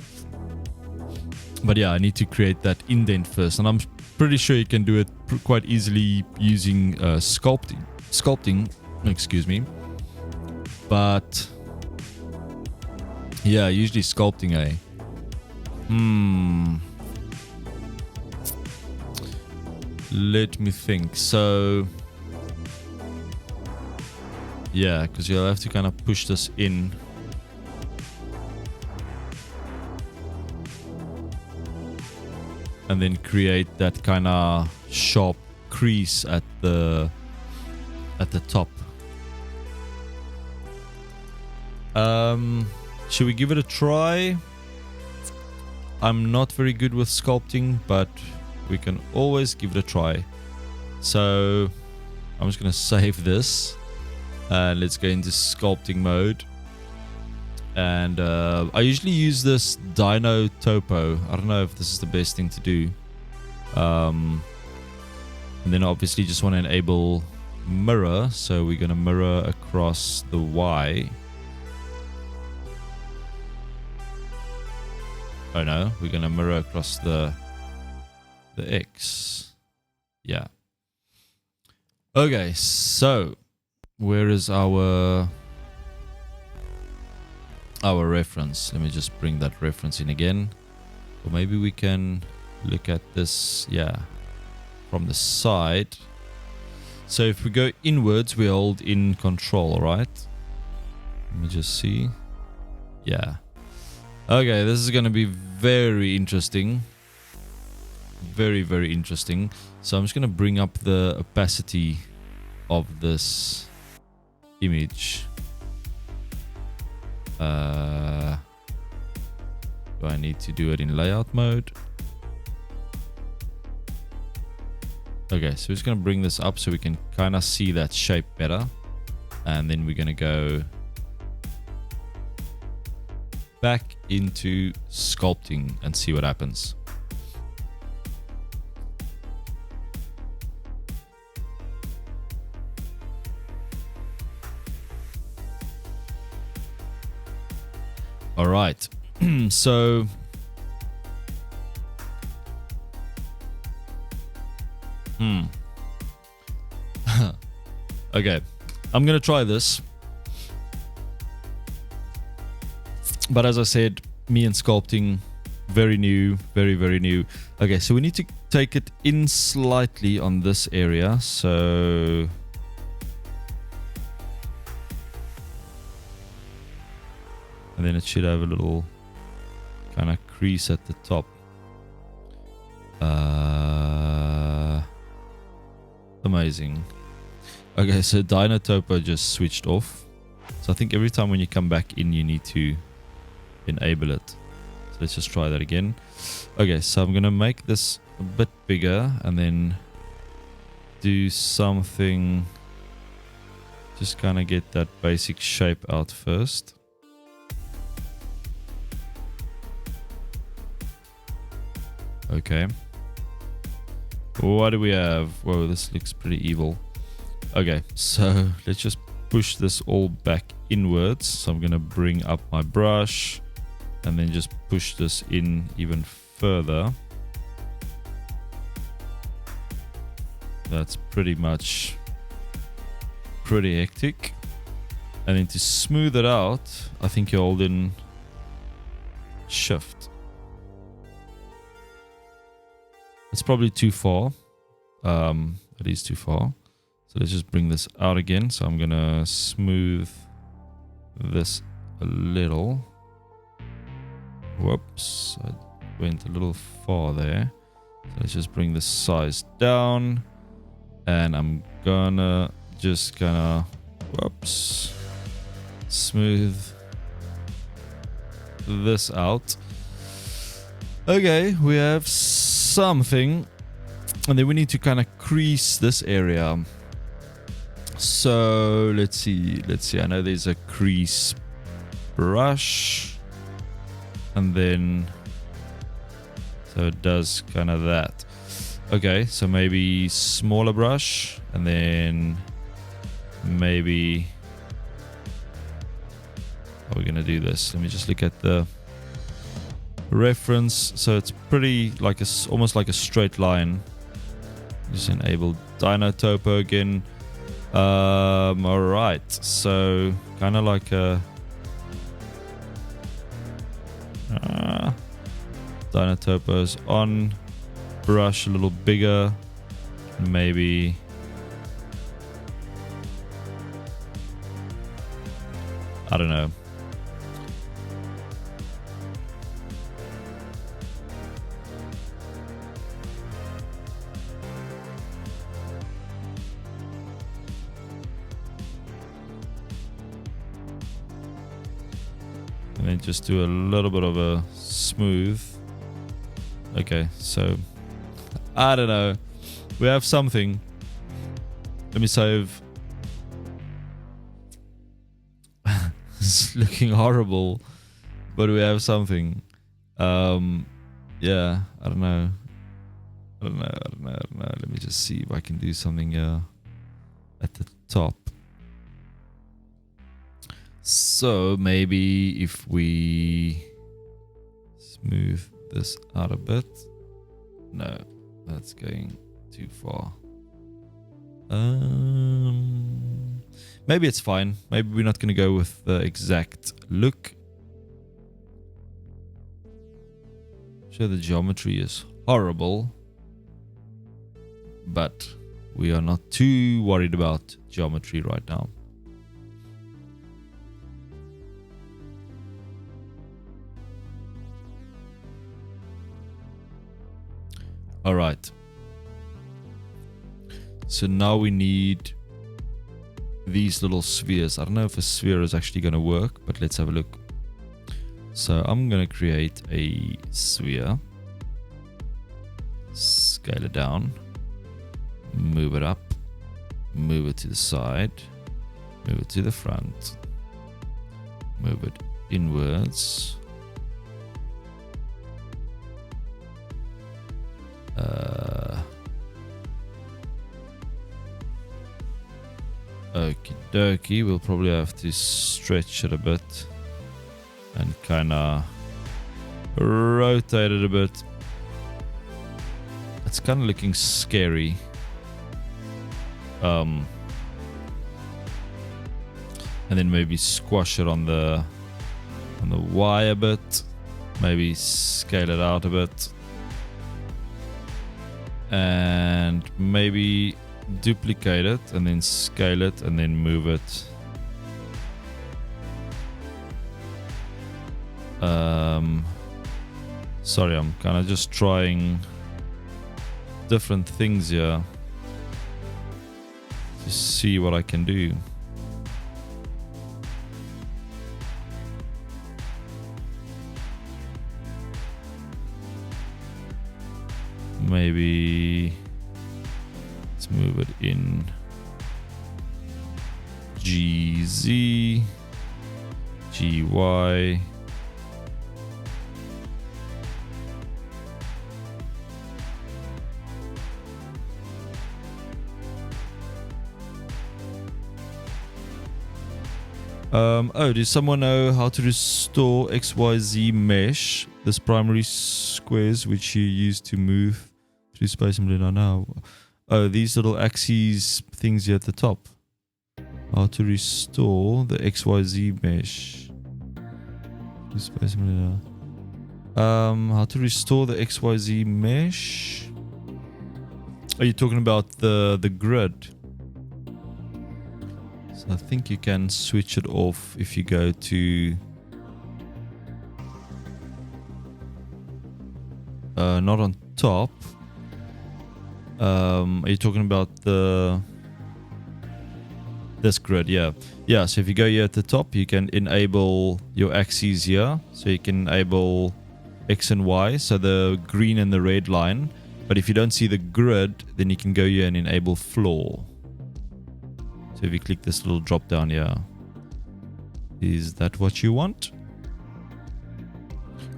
[SPEAKER 1] But yeah, I need to create that indent first, and I'm pretty sure you can do it quite easily using sculpting. Excuse me. But yeah, usually sculpting, eh? Let me think. So yeah, because you'll have to kind of push this in. And then create that kind of sharp crease at the top. Should we give it a try? I'm not very good with sculpting, but we can always give it a try. So I'm just going to save this. And let's go into sculpting mode. And I usually use this Dino Topo. I don't know if this is the best thing to do. And then obviously just want to enable mirror. So we're going to mirror across the Y. Oh no, we're going to mirror across the X. Yeah. Okay, so where is our reference? Let me just bring that reference in again. Or maybe we can look at this, yeah, from the side. So if we go inwards, we hold in control, right? Let me just see. Yeah. Okay, this is going to be very interesting. Very, very interesting. So I'm just going to bring up the opacity of this image. Do I need to do it in layout mode? Okay, so we're just going to bring this up so we can kind of see that shape better. And then we're going to go back into sculpting and see what happens. All right. So okay, I'm gonna try this, but as I said, me and sculpting, very new, very, very new. Okay, so we need to take it in slightly on this area. So and then it should have a little kind of crease at the top. Amazing. Okay, so Dino Topo just switched off. So I think every time when you come back in, you need to enable it. So let's just try that again. Okay, so I'm going to make this a bit bigger and then do something. Just kind of get that basic shape out first. Okay. What do we have? Whoa, this looks pretty evil. Okay, so let's just push this all back inwards. So I'm going to bring up my brush and then just push this in even further. That's pretty much pretty hectic. And then to smooth it out, I think you hold in Shift. It's probably too far. It is too far. So let's just bring this out again. So I'm going to smooth this a little. Whoops. I went a little far there. So let's just bring the size down. And I'm going to just kind of, whoops, smooth this out. Okay, we have something. And then we need to kind of crease this area. So let's see. I know there's a crease brush. And then, so it does kind of that. Okay, so maybe smaller brush. And then maybe, how are we going to do this? Let me just look at the reference. So it's pretty like almost like a straight line. Just enable Dino Topo again. All right, so kind of like a Dino Topo's on, brush a little bigger, maybe. I don't know. And then just do a little bit of a smooth. Okay, so I don't know. We have something. Let me save. It's looking horrible, but we have something. Yeah, I don't know. Let me just see if I can do something at the top. So maybe if we smooth this out a bit. No, that's going too far. Maybe it's fine. Maybe we're not going to go with the exact look. Sure, the geometry is horrible, but we are not too worried about geometry right now. All right. So now we need these little spheres. I don't know if a sphere is actually going to work, but let's have a look. So I'm going to create a sphere. Scale it down. Move it up. Move it to the side. Move it to the front. Move it inwards. Okie dokie, we'll probably have to stretch it a bit and kind of rotate it a bit. It's kind of looking scary. And then maybe squash it on the Y a bit. Maybe scale it out a bit. And maybe duplicate it and then scale it and then move it. Sorry, I'm kind of just trying different things here to see what I can do. Maybe let's move it in GZ, GY. Oh, does someone know how to restore XYZ mesh? This primary squares which you use to move through space and blend now. Oh, these little axes things here at the top. How to restore the XYZ mesh. Space and blend how to restore the XYZ mesh? Are you talking about the grid? So I think you can switch it off if you go to not on top. Are you talking about this grid? Yeah. So if you go here at the top, you can enable your axes here. So you can enable X and Y. So the green and the red line, But if you don't see the grid, then you can go here and enable floor. So if you click this little drop down here, is that what you want?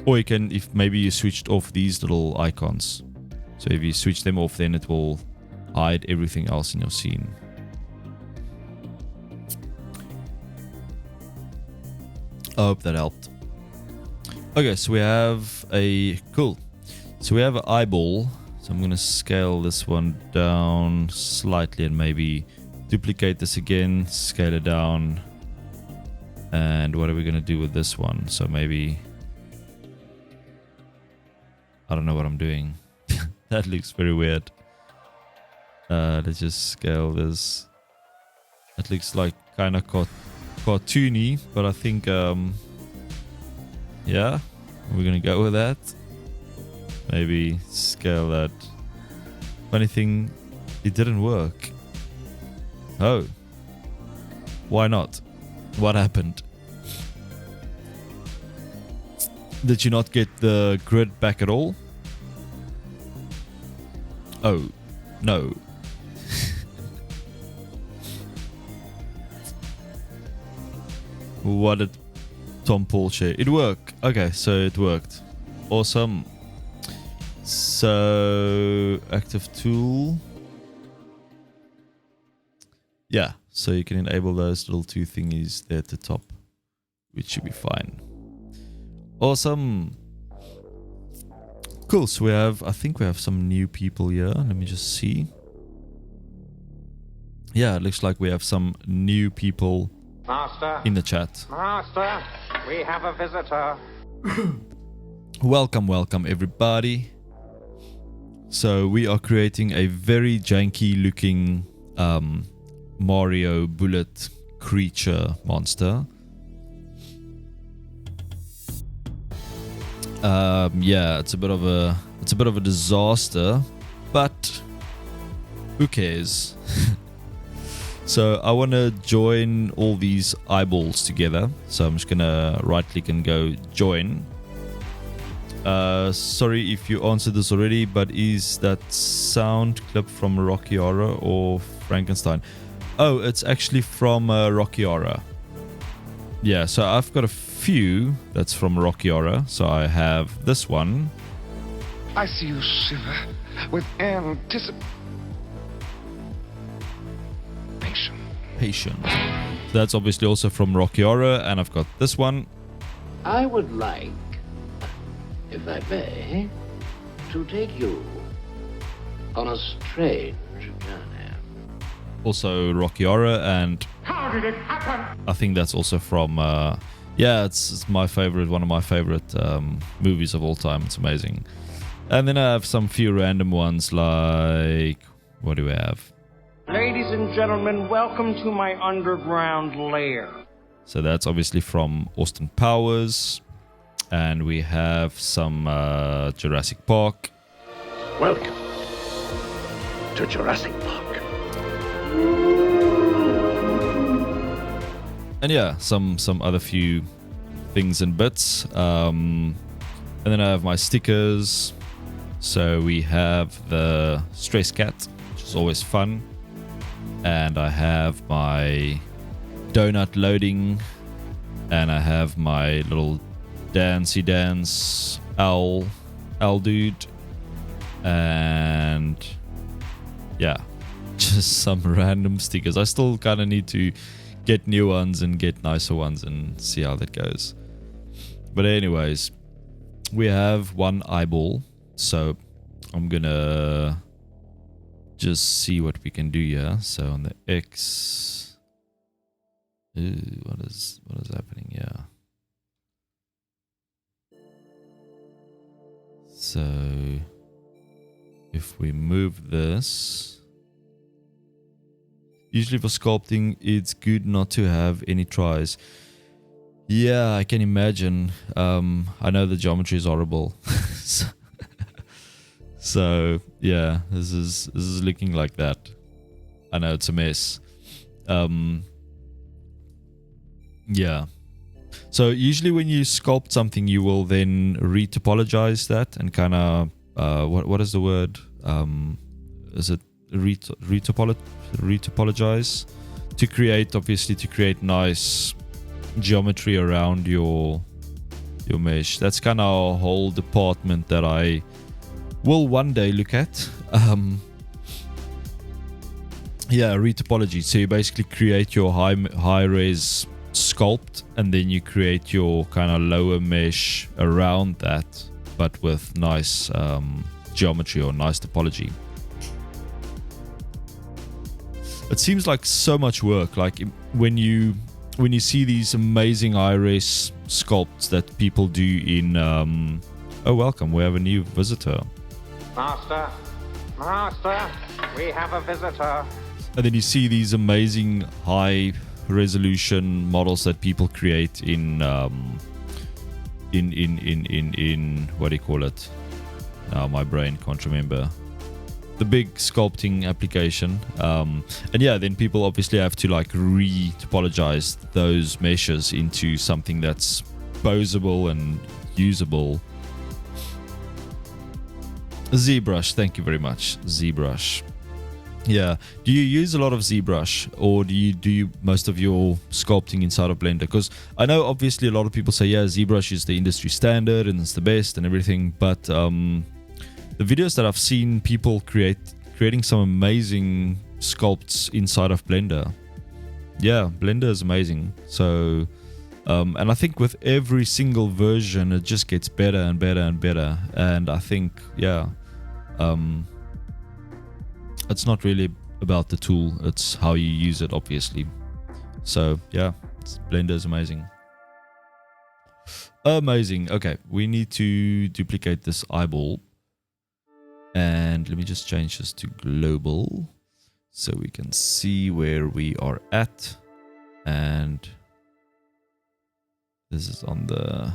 [SPEAKER 1] Or you can, if maybe you switched off these little icons. So if you switch them off, then it will hide everything else in your scene. I hope that helped. Okay, so we have a cool. So we have an eyeball. So I'm gonna scale this one down slightly and maybe duplicate this again, scale it down. And what are we gonna do with this one? So maybe, I don't know what I'm doing. That looks very weird. Let's just scale this. It looks like kind of cartoony, but I think yeah, we're gonna go with that. Maybe scale that. Funny thing, it didn't work. Oh, why not? What happened? Did you not get the grid back at all? Oh, no. What did Tom Paul share? It worked. Okay, so it worked. Awesome. So, active tool. Yeah, so you can enable those little two thingies there at the top, which should be fine. Awesome. Cool, so we have, I think we have some new people here. Let me just see. Yeah, it looks like we have some new people
[SPEAKER 2] Master.
[SPEAKER 1] in the chat.
[SPEAKER 2] Master, we have a visitor.
[SPEAKER 1] Welcome, welcome everybody. So we are creating a very janky looking Mario bullet creature monster. Yeah, it's a bit of a disaster, but who cares? So I want to join all these eyeballs together. So I'm just gonna right click and go join. Sorry if you answered this already, but is that sound clip from Rocky Horror or Frankenstein? Oh, it's actually from Rocky Horror. Yeah, so I've got a few that's from Rocky Horror. So I have this one.
[SPEAKER 4] I see you shiver with anticipation.
[SPEAKER 1] Patient. So that's obviously also from Rocky Horror, and I've got this one.
[SPEAKER 5] I would like, if I may, to take you on a strange journey.
[SPEAKER 1] Also Rocky Horror, and
[SPEAKER 2] How did it happen?
[SPEAKER 1] I think that's also from yeah, it's my favorite, one of my favorite movies of all time. It's amazing. And then I have some few random ones, like, what do we have?
[SPEAKER 6] Ladies and gentlemen, welcome to my underground lair.
[SPEAKER 1] So that's obviously from Austin Powers. And we have some Jurassic Park.
[SPEAKER 5] Welcome to Jurassic Park.
[SPEAKER 1] And yeah, some other few things and bits. And then I have my stickers. So we have the Stress Cat, which is always fun. And I have my donut loading. And I have my little dancey dance owl dude. And yeah, just some random stickers. I still kind of need to get new ones and get nicer ones and see how that goes. But anyways, we have one eyeball. So I'm gonna just see what we can do here. So on the X, ooh, what is happening here? So if we move this, usually for sculpting, it's good not to have any tries. Yeah, I can imagine. I know the geometry is horrible. So yeah, this is looking like that. I know it's a mess. Yeah. So usually when you sculpt something, you will then retopologize that and kind of what is the word? is it retopologize to create nice geometry around your mesh. That's kind of a whole department that I will one day look at. Retopology. So you basically create your high res sculpt, and then you create your kind of lower mesh around that, but with nice geometry or nice topology. It seems like so much work. Like when you see these amazing high-res sculpts that people do in oh, welcome, we have a new visitor.
[SPEAKER 2] Master, we have a visitor.
[SPEAKER 1] And then you see these amazing high resolution models that people create in what do you call it? Now my brain can't remember. The big sculpting application. And yeah, then people obviously have to like re-topologize those meshes into something that's posable and usable. ZBrush, thank you very much. ZBrush. Yeah. Do you use a lot of ZBrush, or do you do most of your sculpting inside of Blender? Because I know obviously a lot of people say, yeah, ZBrush is the industry standard and it's the best and everything, but the videos that I've seen people creating some amazing sculpts inside of Blender. Yeah, Blender is amazing. So, and I think with every single version, it just gets better and better and better. And I think, yeah, it's not really about the tool, it's how you use it, obviously. So yeah, Blender is amazing. Amazing. Okay, we need to duplicate this eyeball, and let me just change this to global so we can see where we are at. And this is on the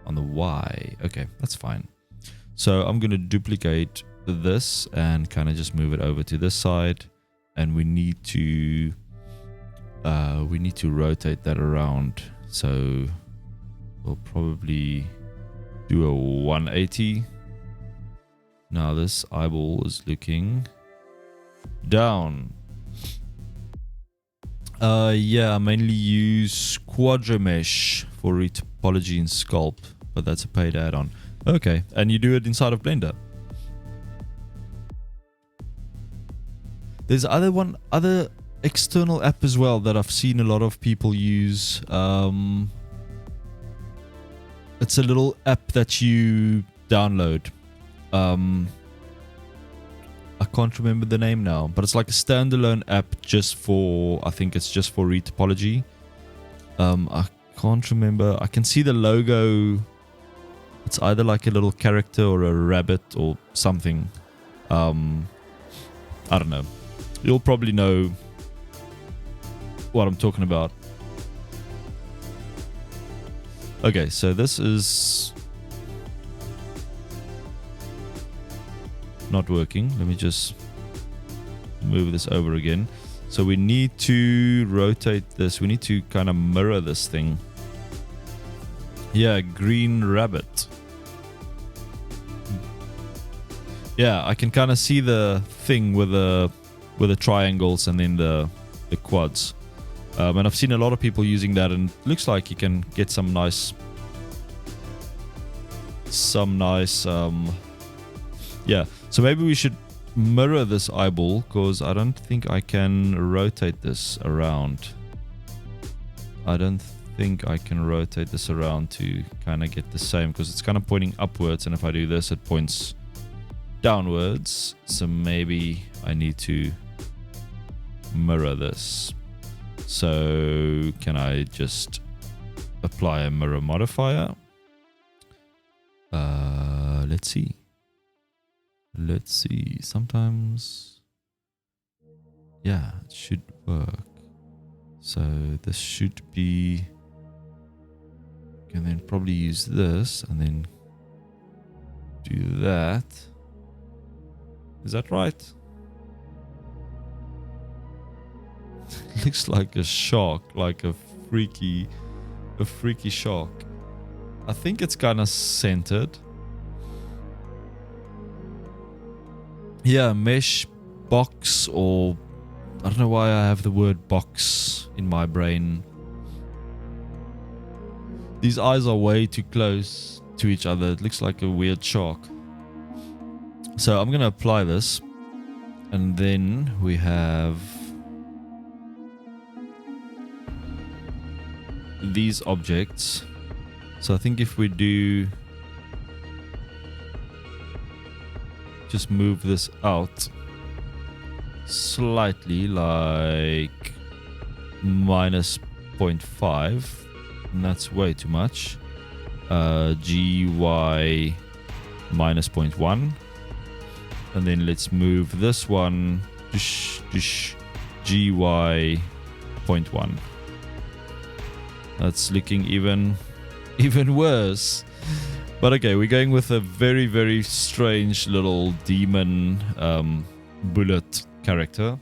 [SPEAKER 1] Y. Okay, that's fine. So I'm going to duplicate this and kind of just move it over to this side, and we need to rotate that around. So we'll probably do a 180. Now this eyeball is looking down. Yeah, I mainly use Quadromesh for retopology and sculpt, but that's a paid add-on. Okay, and you do it inside of Blender. There's other external app as well that I've seen a lot of people use. It's a little app that you download. I can't remember the name now, but it's like a standalone app just for, I think it's just for retopology. I can't remember. I can see the logo. It's either like a little character or a rabbit or something. I don't know. You'll probably know what I'm talking about. Okay, so this is not working. Let me just move this over again. So we need to rotate this. We need to kind of mirror this thing. Yeah, green rabbit. Yeah, I can kind of see the thing with the triangles and then the quads. And I've seen a lot of people using that, and it looks like you can get some nice yeah. So maybe we should mirror this eyeball, because I don't think I can rotate this around. I don't think I can rotate this around to kind of get the same, because it's kind of pointing upwards, and if I do this it points downwards. So maybe I need to mirror this. So can I just apply a mirror modifier? Let's see. Sometimes, yeah, it should work. So this should be, can then probably use this and then do that. Is that right? Looks like a shark, like a freaky shark. I think it's kind of centered. yeah, mesh box, or I don't know why I have the word box in my brain. These eyes are way too close to each other. It looks like a weird shark. So I'm going to apply this. And then we have these objects. So I think if we do just move this out slightly, like minus 0.5, and that's way too much. GY minus 0.1, and then let's move this one GY 0.1. That's looking even worse. But okay, we're going with a very, very strange little demon bullet character.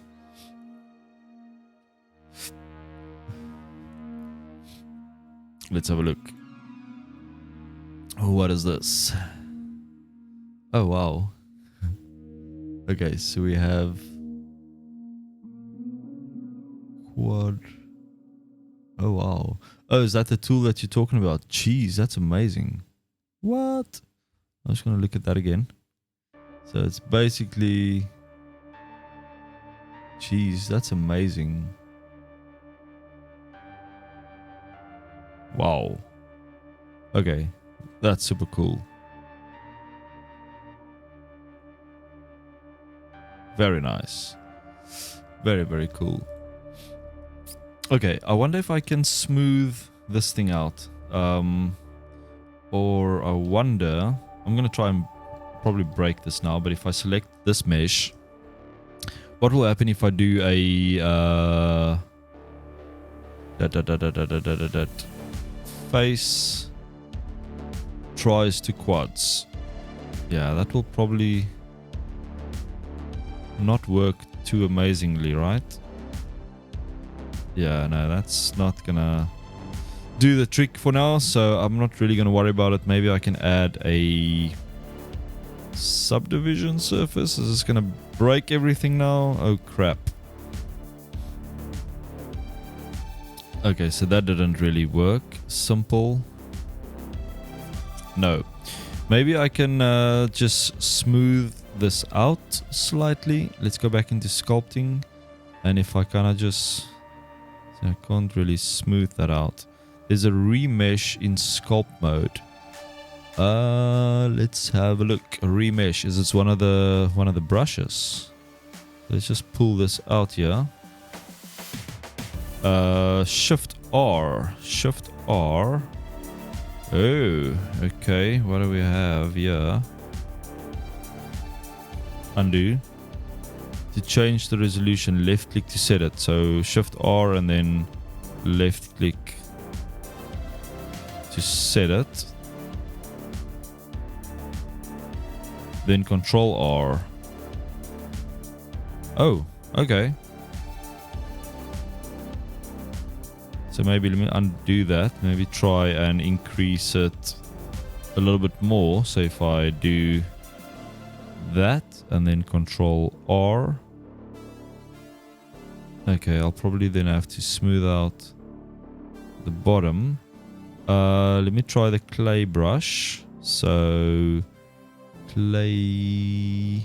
[SPEAKER 1] Let's have a look. What is this? Oh, wow. Okay, so we have quad. Oh, wow. Oh, is that the tool that you're talking about? Jeez, that's amazing. What? I'm just going to look at that again. So it's basically... Jeez, that's amazing. Wow. Okay, that's super cool. Very nice. Very, very cool. Okay, I wonder if I can smooth this thing out. Or I wonder... I'm going to try and probably break this now, but if I select this mesh, what will happen if I do a... face tries to quads? Yeah, that will probably not work too amazingly, right? Yeah, no, that's not gonna do the trick for now, so I'm not really gonna worry about it. Maybe I can add a subdivision surface. Is this gonna break everything now? Oh crap. Okay, so that didn't really work. Simple. No. Maybe I can just smooth this out slightly. Let's go back into sculpting. And if I kind of just... I can't really smooth that out. There's a remesh in sculpt mode. Let's have a look. A remesh. Is this one of the brushes? Let's just pull this out here. Shift R. Shift R. Oh, okay. What do we have here? Undo. To change the resolution, left click to set it. So Shift R and then left click to set it. Then Control R. Oh, okay. So maybe let me undo that. Maybe try and increase it a little bit more. So if I do that and then Control R. Okay, I'll probably then have to smooth out the bottom. Let me try the clay brush. So clay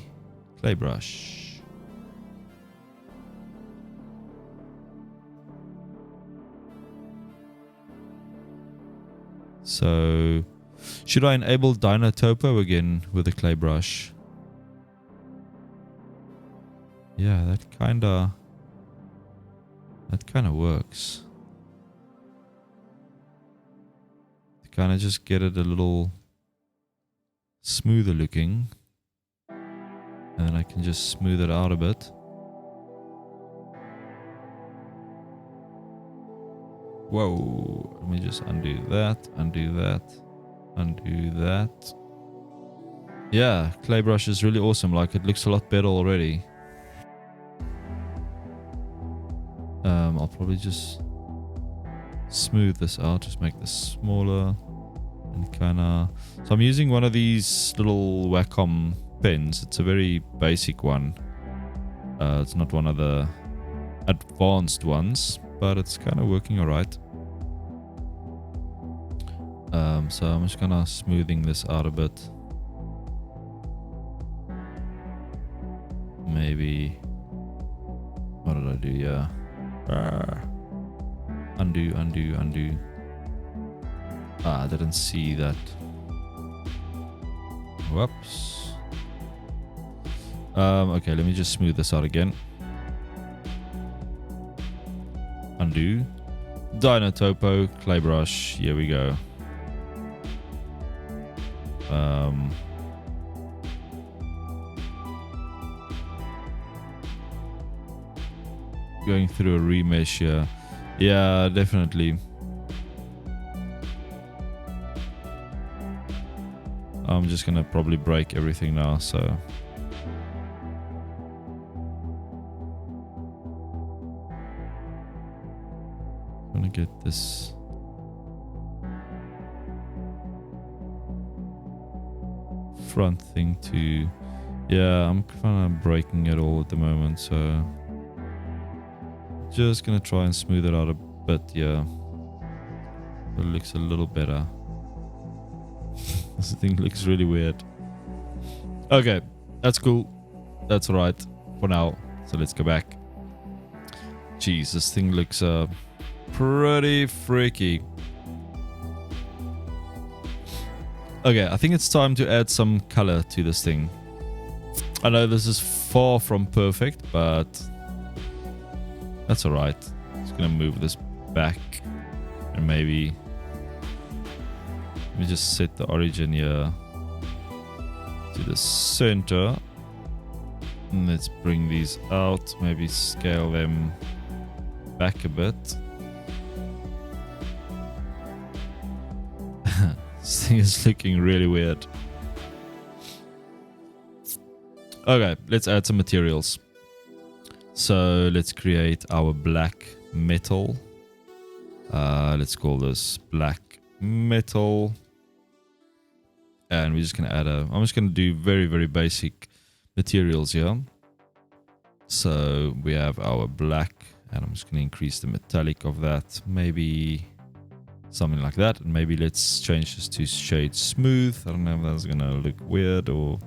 [SPEAKER 1] brush. So should I enable Dino Topo again with the clay brush? Yeah, that kind of works. To kind of just get it a little smoother looking. And then I can just smooth it out a bit. Whoa, let me just undo that, undo that, undo that. Yeah, clay brush is really awesome. Like, it looks a lot better already. I'll probably just smooth this out, just make this smaller and kind of... So I'm using one of these little Wacom pens. It's a very basic one. It's not one of the advanced ones, but it's kind of working alright. So I'm just kind of smoothing this out a bit. Maybe, what did I do? Yeah. Undo. I didn't see that. Whoops. Okay, let me just smooth this out again. Undo. Dino Topo, clay brush. Here we go. Going through a remesh here. Yeah, definitely. I'm just gonna probably break everything now, so. I'm gonna get this. Front thing to. Yeah, I'm kind of breaking it all at the moment, so. Just gonna try and smooth it out a bit, yeah. It looks a little better. This thing looks really weird. Okay, that's cool. That's alright for now. So let's go back. Jeez, this thing looks pretty freaky. Okay, I think it's time to add some color to this thing. I know this is far from perfect, but that's alright. Just gonna move this back and maybe let me just set the origin here to the center. And let's bring these out, maybe scale them back a bit. This thing is looking really weird. Okay, let's add some materials. So let's create our black metal. Let's call this black metal. And we're just going to add I'm just going to do very, very basic materials here. So we have our black, and I'm just going to increase the metallic of that. Maybe something like that. And maybe let's change this to shade smooth. I don't know if that's going to look weird, or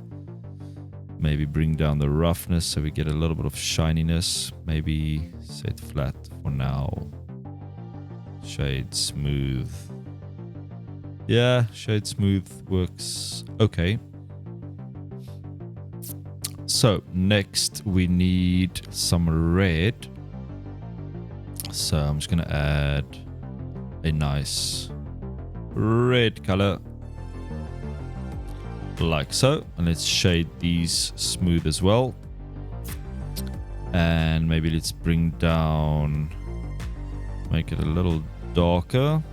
[SPEAKER 1] maybe bring down the roughness so we get a little bit of shininess. Maybe set flat for now. Shade smooth. Yeah, shade smooth works okay. So next we need some red. So I'm just going to add a nice red color. Like so, and let's shade these smooth as well, and maybe let's bring down, make it a little darker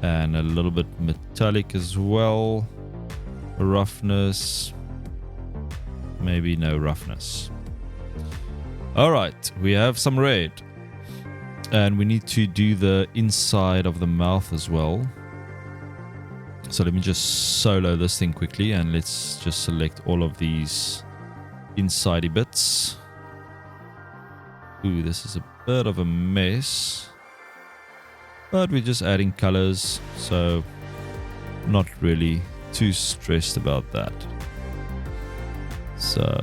[SPEAKER 1] and a little bit metallic as well. Roughness, maybe no roughness. All right, we have some red, and we need to do the inside of the mouth as well. So let me just solo this thing quickly, and let's just select all of these insidey bits. Ooh, this is a bit of a mess, but we're just adding colors, so not really too stressed about that. So,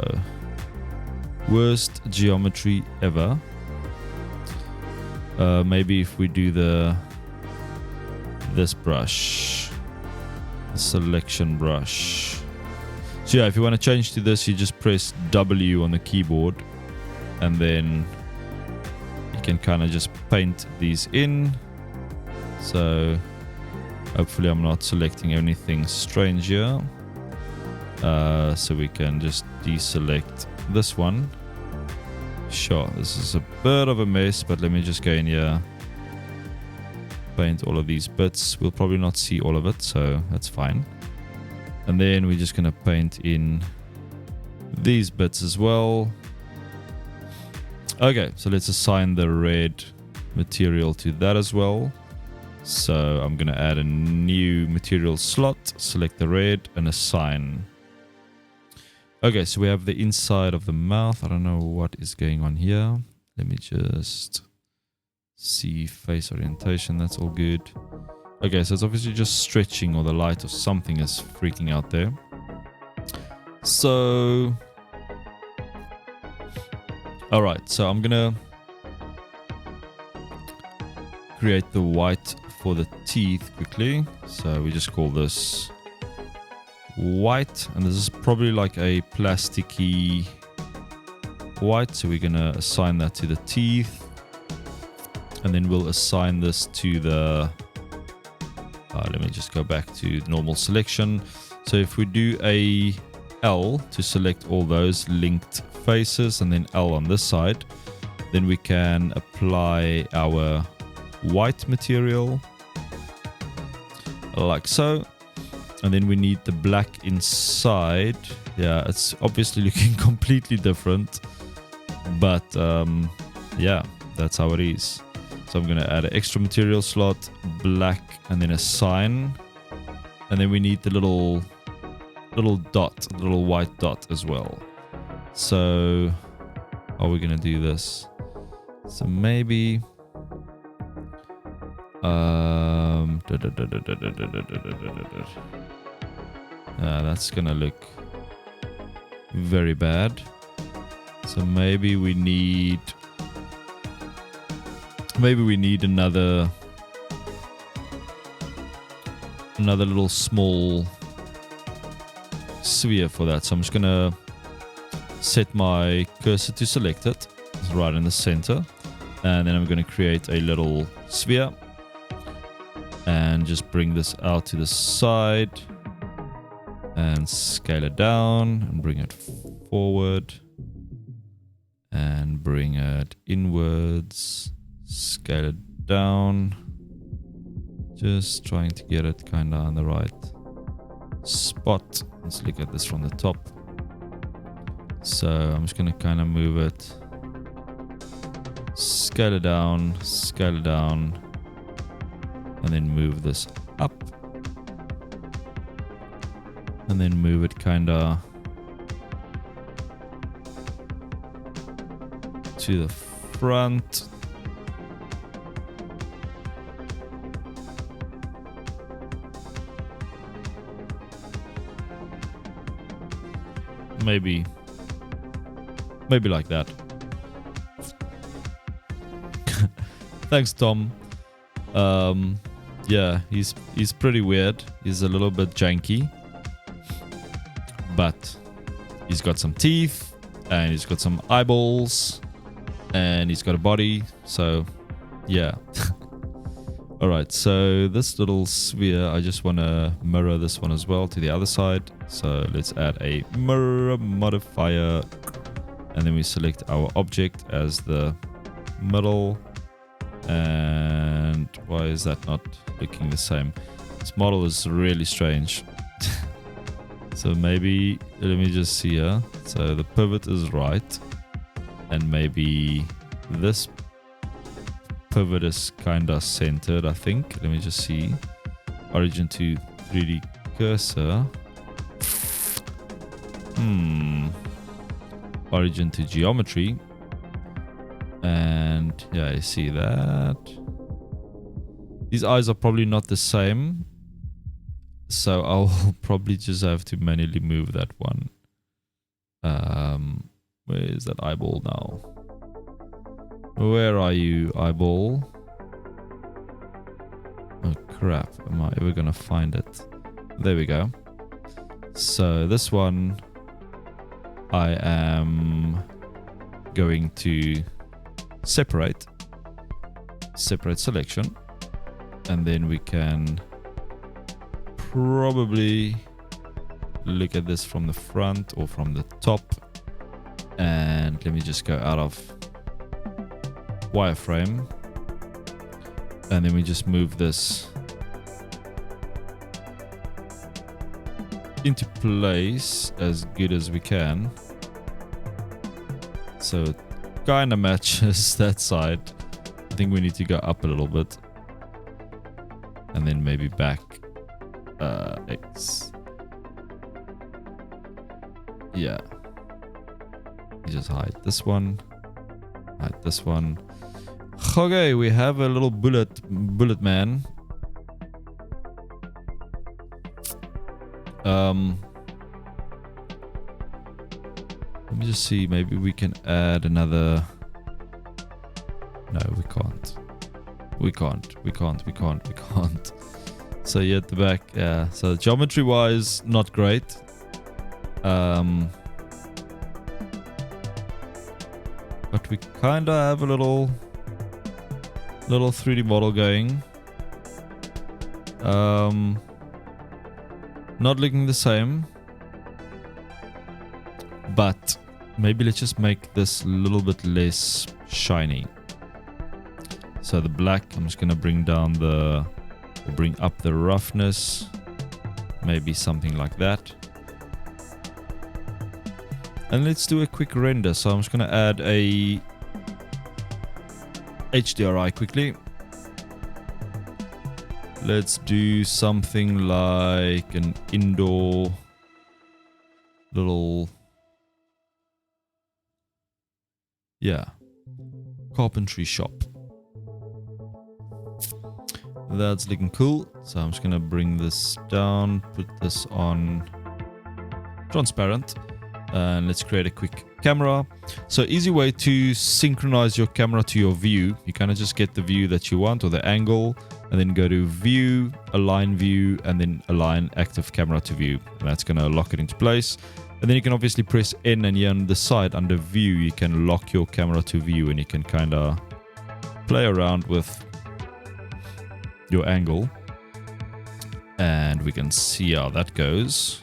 [SPEAKER 1] worst geometry ever. Maybe if we do this brush. Selection brush. So yeah, if you want to change to this, you just press W on the keyboard, and then you can kind of just paint these in. So hopefully I'm not selecting anything strange here. So we can just deselect this one. Sure, this is a bit of a mess, but let me just go in here, paint all of these bits. We'll probably not see all of it, so that's fine. And then we're just going to paint in these bits as well. Okay, so let's assign the red material to that as well. So I'm going to add a new material slot, select the red, and assign. Okay, so we have the inside of the mouth. I don't know what is going on here. Let me just see face orientation. That's all good. Okay, so it's obviously just stretching, or the light or something is freaking out there. So, all right, so I'm gonna create the white for the teeth quickly. So we just call this white, and this is probably like a plasticky white, so we're gonna assign that to the teeth, and then we'll assign this to the let me just go back to normal selection. So if we do a L to select all those linked faces, and then L on this side, then we can apply our white material like so. And then we need the black inside. Yeah, it's obviously looking completely different, but yeah, that's how it is. So I'm gonna add an extra material slot, black, and then a sign, and then we need the little dot, little white dot as well. So how are we gonna do this? So maybe that's gonna look very bad. So maybe we need another little small sphere for that. So I'm just gonna set my cursor to select it. It's right in the center, and then I'm gonna create a little sphere and just bring this out to the side and scale it down and bring it forward and bring it inwards, scale it down, just trying to get it kind of on the right spot. Let's look at this from the top. So I'm just going to kind of move it, scale it down, and then move this up, and then move it kind of to the front. Maybe like that. Thanks, Tom. Yeah, he's pretty weird. He's a little bit janky, but he's got some teeth, and he's got some eyeballs, and he's got a body. So yeah. All right, so this little sphere, I just want to mirror this one as well to the other side. So let's add a mirror modifier, and then we select our object as the middle. And why is that not looking the same? This model is really strange. So maybe, let me just see here. So the pivot is right, and maybe this pivot is kind of centered, I think. Let me just see. Origin to 3D cursor. Origin to geometry. And yeah, I see that. These eyes are probably not the same, so I'll probably just have to manually move that one. Where is that eyeball now? Where are you, eyeball? Oh crap, am I ever gonna find it? There we go. So this one I am going to separate selection, and then we can probably look at this from the front or from the top. And let me just go out of wireframe, and then we just move this into place as good as we can, so it kind of matches that side. I think we need to go up a little bit, and then maybe back X. Yeah. Just hide this one. Hide this one. Okay, we have a little bullet man. Let me just see, maybe we can add another. No, we can't. We can't. So yeah, at the back, yeah. So geometry wise, not great. But we kinda have a little 3D model going. Not looking the same. But maybe let's just make this a little bit less shiny. So the black, I'm just gonna bring up the roughness. Maybe something like that. And let's do a quick render. So I'm just gonna add a HDRI quickly. Let's do something like an indoor little, yeah, carpentry shop. That's looking cool. So I'm just gonna bring this down, put this on transparent, and let's create a quick camera. So easy way to synchronize your camera to your view. You kind of just get the view that you want or the angle, and then go to view, align view, and then align active camera to view. And that's gonna lock it into place. And then you can obviously press N, and here on the side under view, you can lock your camera to view, and you can kind of play around with your angle. And we can see how that goes.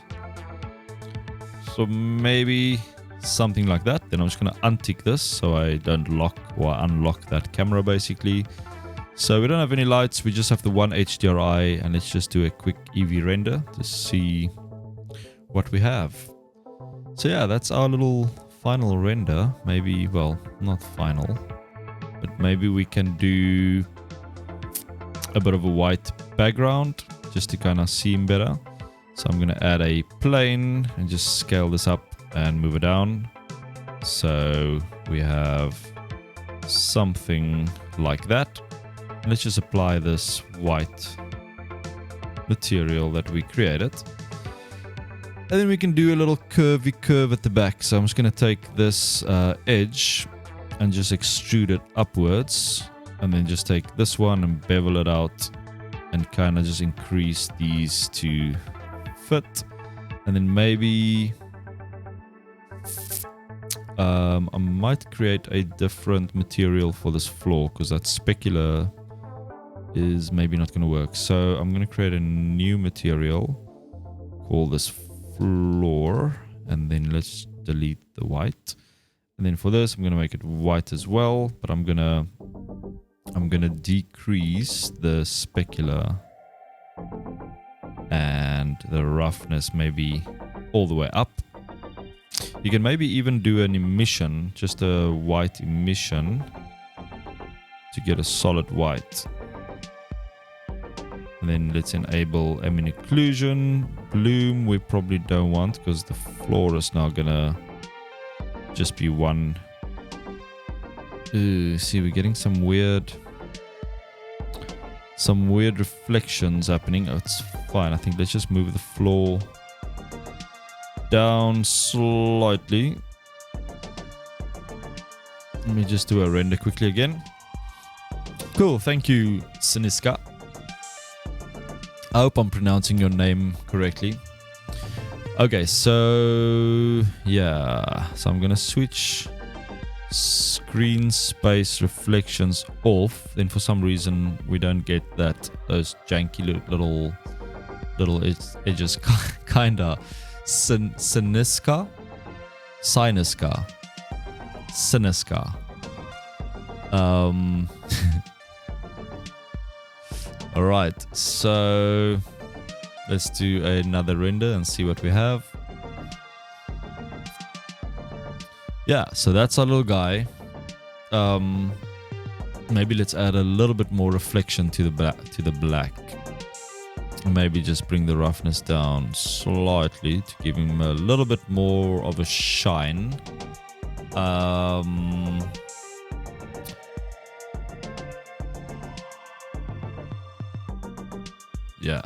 [SPEAKER 1] So maybe something like that. Then I'm just going to untick this so I don't lock or unlock that camera basically. So we don't have any lights. We just have the one HDRI, and let's just do a quick Eevee render to see what we have. So yeah, that's our little final render. Maybe, well, not final, but maybe we can do a bit of a white background just to kind of see him better. So I'm going to add a plane and just scale this up and move it down. So we have something like that. And let's just apply this white material that we created. And then we can do a little curvy curve at the back. So I'm just going to take this edge and just extrude it upwards. And then just take this one and bevel it out and kind of just increase these to fit. And then maybe I might create a different material for this floor, because that specular is maybe not going to work. So I'm going to create a new material, call this floor, and then let's delete the white. And then for this, I'm going to make it white as well, but I'm gonna decrease the specular and the roughness maybe all the way up. You can maybe even do an emission, just a white emission, to get a solid white. And then let's enable ambient occlusion. Bloom we probably don't want, because the floor is now gonna just be one. See, we're getting some weird reflections happening. Oh, it's fine. I think let's just move the floor down slightly. Let me just do a render quickly again. Cool, thank you, Siniska. I hope I'm pronouncing your name correctly. Okay, so yeah, so I'm gonna switch screen space reflections off. Then for some reason we don't get those janky little edges. Kinda Siniska. All right, so let's do another render and see what we have. Yeah, so that's our little guy. Maybe let's add a little bit more reflection to the black. maybe just bring the roughness down slightly to give him a little bit more of a shine. Yeah.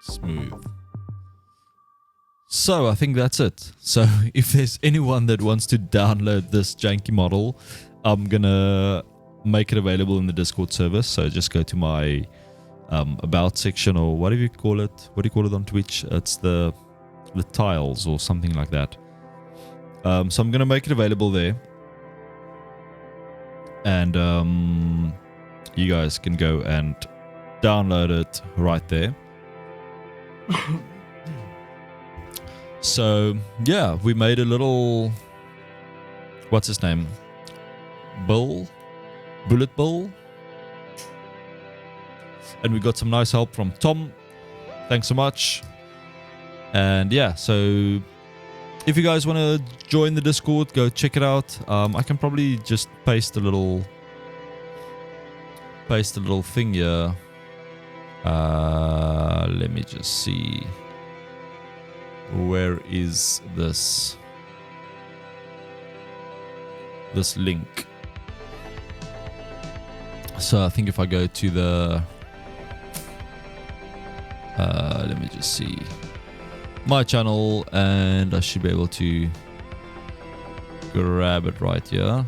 [SPEAKER 1] Smooth. So I think that's it. So if there's anyone that wants to download this janky model, I'm gonna make it available in the Discord server. So just go to my about section, or what do you call it? What do you call it on Twitch? It's the tiles or something like that. So I'm gonna make it available there, and you guys can go and download it right there. So yeah, we made a little, what's his name? Bullet Bill. And we got some nice help from Tom. Thanks so much. And yeah, so if you guys want to join the Discord, go check it out. I can probably just paste a little thing here. Let me just see. Where is this link? So I think if I go to the let me just see my channel, and I should be able to grab it right here.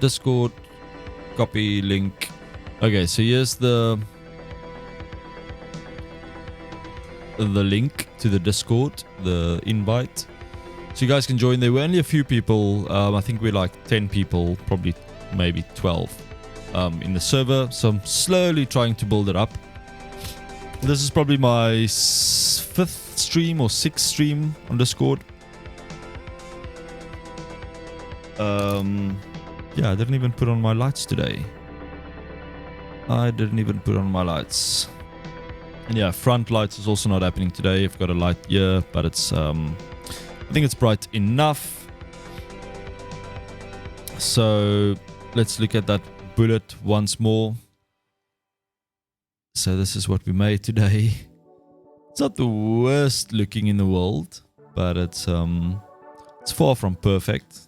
[SPEAKER 1] Discord, copy link. Okay, so here's the link to the Discord, the invite, so you guys can join. There were only a few people. I think we're like 10 people, probably maybe 12 in the server, so I'm slowly trying to build it up. This is probably my 5th stream or 6th stream on Discord. Yeah, I didn't even put on my lights today. And yeah, front lights is also not happening today. I've got a light here, but it's I think it's bright enough. So let's look at that bullet once more. So this is what we made today. It's not the worst looking in the world, but it's far from perfect.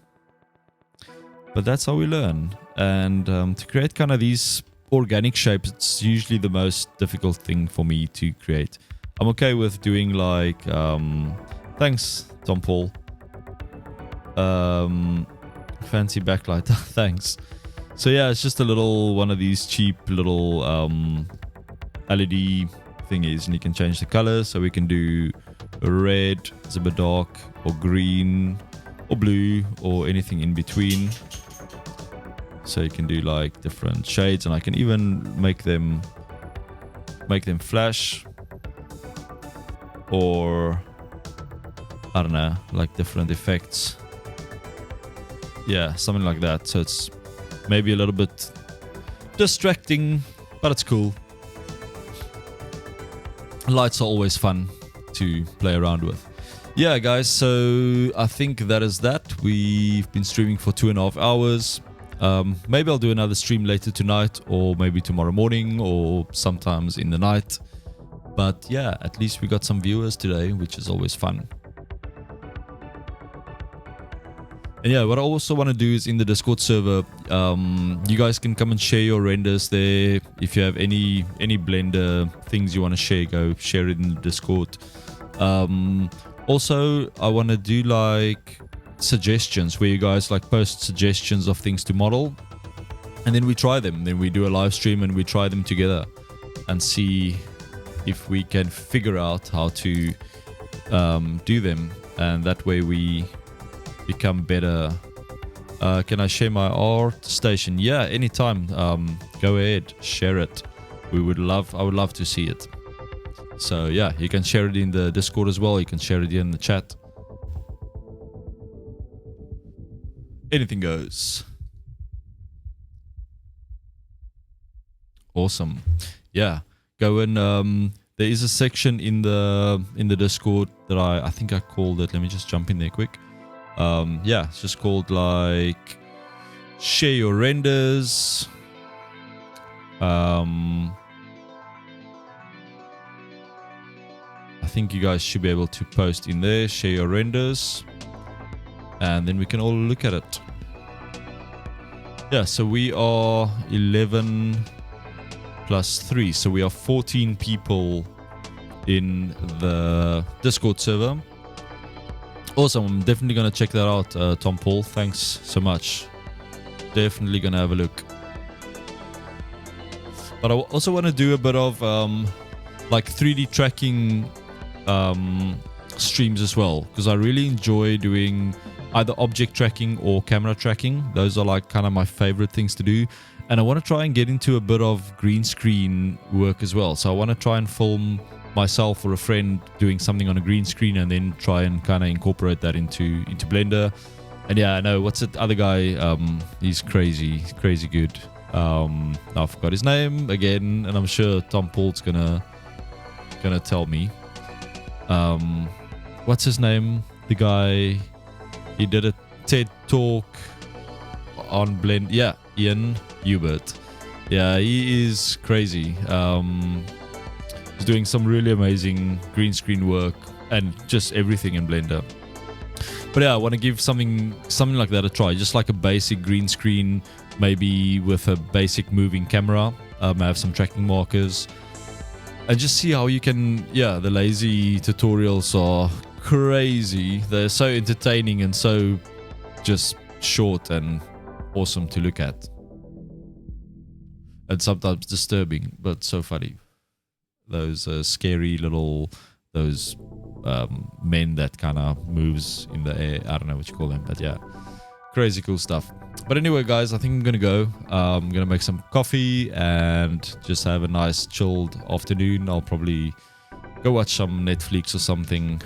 [SPEAKER 1] But that's how we learn. And to create kind of these organic shapes, it's usually the most difficult thing for me to create. I'm okay with doing like thanks Tom Paul, fancy backlight. Thanks. So yeah, it's just a little one of these cheap little LED thingies, and you can change the color. So we can do red, it's a bit dark, or green, or blue, or anything in between. So you can do like different shades, and I can even make them flash, or I don't know, like different effects. Yeah, something like that. So it's maybe a little bit distracting, but it's cool. Lights are always fun to play around with. Yeah, guys, so I think that is that. We've been streaming for 2.5 hours. Maybe I'll do another stream later tonight, or maybe tomorrow morning, or sometimes in the night. But yeah, at least we got some viewers today, which is always fun. And yeah, what I also want to do is in the Discord server, you guys can come and share your renders there. If you have any Blender things you want to share, go share it in the Discord. Also, I want to do like suggestions where you guys like post suggestions of things to model, and then we try them. Then we do a live stream and we try them together and see if we can figure out how to do them, and that way we become better. Can I share my art station? Yeah, anytime. Go ahead, share it. I would love to see it. So yeah, you can share it in the Discord as well. You can share it here in the chat. Anything goes. Awesome. Yeah, go and there is a section in the Discord that I think I called it. Let me just jump in there quick. Yeah, it's just called like share your renders. I think you guys should be able to post in there, share your renders, and then we can all look at it. Yeah, so we are 11 plus 3, so we are 14 people in the Discord server. Awesome, I'm definitely going to check that out, Tom Paul. Thanks so much. Definitely going to have a look. But I also want to do a bit of like 3D tracking streams as well, because I really enjoy doing either object tracking or camera tracking. Those are like kind of my favorite things to do, and I want to try and get into a bit of green screen work as well. So I want to try and film myself or a friend doing something on a green screen and then try and kind of incorporate that into Blender. And yeah, I know, what's that other guy, he's crazy good. I forgot his name again, and I'm sure Tom Paul's gonna tell me. What's his name? The guy, he did a TED talk on Blend. Yeah, Ian Hubert. Yeah, he is crazy. He's doing some really amazing green screen work and just everything in Blender. But yeah, I want to give something like that a try. Just like a basic green screen, maybe with a basic moving camera. I have some tracking markers. And just see how you can, yeah, the lazy tutorials are crazy. They're so entertaining and so just short and awesome to look at. And sometimes disturbing, but so funny. Those scary little, those men that kind of moves in the air. I don't know what you call them, but yeah, crazy cool stuff. But anyway, guys, I think I'm gonna go. I'm gonna make some coffee and just have a nice chilled afternoon. I'll probably go watch some Netflix or something.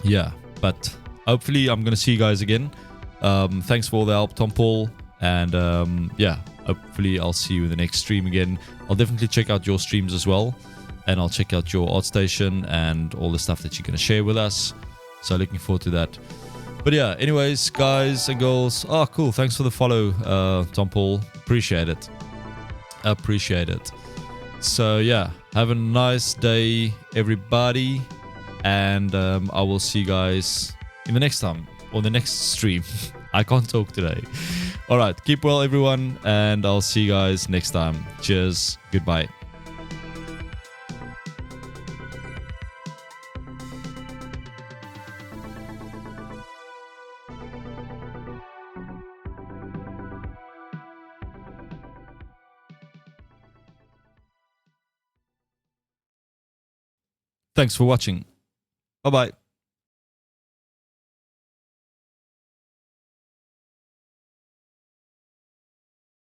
[SPEAKER 1] Yeah, but hopefully I'm gonna see you guys again. Thanks for all the help, Tom Paul, and yeah, hopefully I'll see you in the next stream again. I'll definitely check out your streams as well, and I'll check out your art station and all the stuff that you're gonna share with us. So looking forward to that. But yeah, anyways, guys and girls, oh cool, thanks for the follow, Tom Paul, appreciate it. So yeah, have a nice day, everybody, and I will see you guys in the next time, or the next stream. I can't talk today. All right, keep well, everyone, and I'll see you guys next time. Cheers, goodbye. Thanks for watching. Bye-bye.